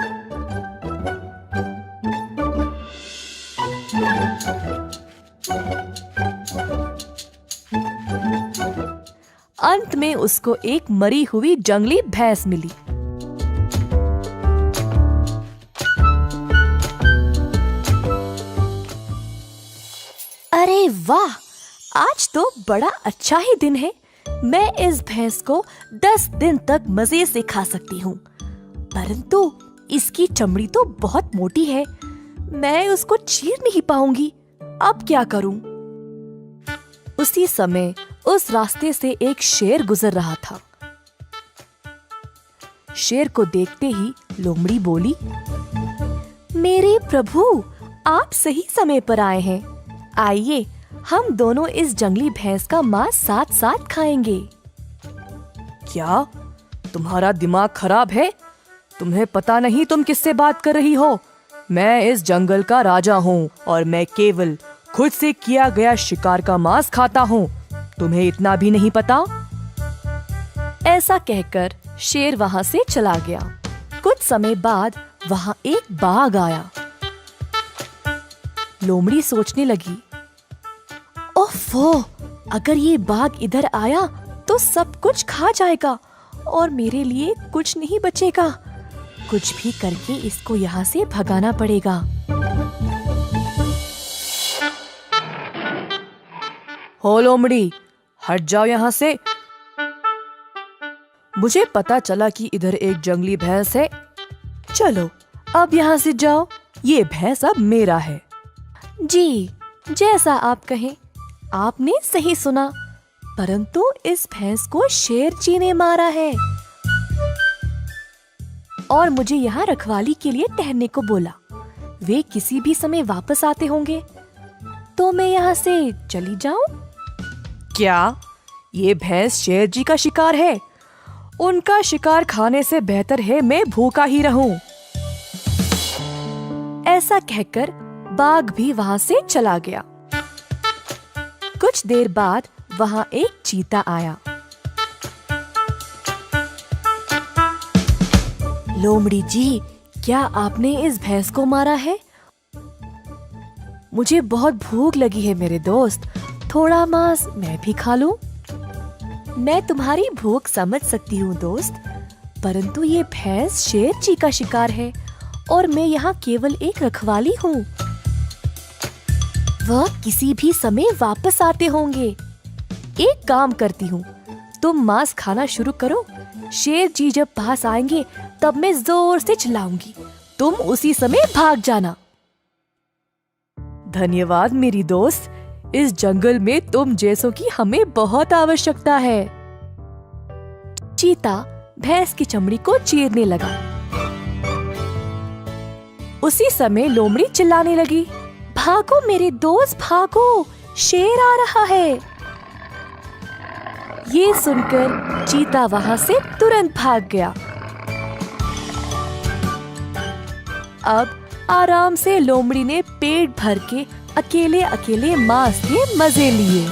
अंत में उसको एक मरी हुई जंगली भैंस मिली। अरे वाह, आज तो बड़ा अच्छा ही दिन है। मैं इस भैंस को 10 दिन तक मजे से खा सकती हूँ। परंतु इसकी चमड़ी तो बहुत मोटी है, मैं उसको चीर नहीं पाऊंगी। अब क्या करूं? उसी समय उस रास्ते से एक शेर गुजर रहा था। शेर को देखते ही लोमड़ी बोली, मेरे प्रभु, आप सही समय पर आए हैं। आइए, हम दोनों इस जंगली भैंस का मांस साथ साथ खाएंगे। क्या तुम्हारा दिमाग खराब है? तुम्हें पता नहीं तुम किससे बात कर रही हो? मैं इस जंगल का राजा हूँ और मैं केवल खुद से किया गया शिकार का मांस खाता हूँ। तुम्हें इतना भी नहीं पता? ऐसा कहकर शेर वहाँ से चला गया। कुछ समय बाद वहाँ एक बाघ आया। लोमड़ी सोचने लगी, ओफो, अगर ये बाघ इधर आया तो सब कुछ खा जाएगा और मेरे लिए कुछ नहीं बचेगा। कुछ भी करके इसको यहाँ से भगाना पड़ेगा। हो लोमड़ी, हट जाओ यहाँ से। मुझे पता चला कि इधर एक जंगली भैंस है। चलो अब यहाँ से जाओ, ये भैंस अब मेरा है। जी, जैसा आप कहें। आपने सही सुना, परंतु इस भैंस को शेर जी ने मारा है और मुझे यहाँ रखवाली के लिए ठहरने को बोला। वे किसी भी समय वापस आते होंगे, तो मैं यहाँ से चली जाऊं? क्या ये भैंस शेर जी का शिकार है? उनका शिकार खाने से बेहतर है मैं भूखा ही रहूं। ऐसा कहकर बाघ भी वहाँ से चला गया। कुछ देर बाद वहाँ एक चीता आया। लोमड़ी जी, क्या आपने इस भैंस को मारा है? मुझे बहुत भूख लगी है मेरे दोस्त, थोड़ा मांस मैं भी खा लूं। मैं तुम्हारी भूख समझ सकती हूँ दोस्त, परंतु ये भैंस शेर जी का शिकार है और मैं यहाँ केवल एक रखवाली हूँ। वह किसी भी समय वापस आते होंगे। एक काम करती हूँ, तुम मांस खाना शुरू करो। शेर जी जब पास आएंगे तब मैं जोर से चिल्लाऊंगी, तुम उसी समय भाग जाना। धन्यवाद मेरी दोस्त, इस जंगल में तुम जैसों की हमें बहुत आवश्यकता है। चीता भैंस की चमड़ी को चीरने लगा। उसी समय लोमड़ी चिल्लाने लगी, भागो मेरे दोस्त भागो, शेर आ रहा है। ये सुनकर चीता वहां से तुरंत भाग गया। अब आराम से लोमड़ी ने पेट भर के अकेले अकेले मांस के मजे लिए।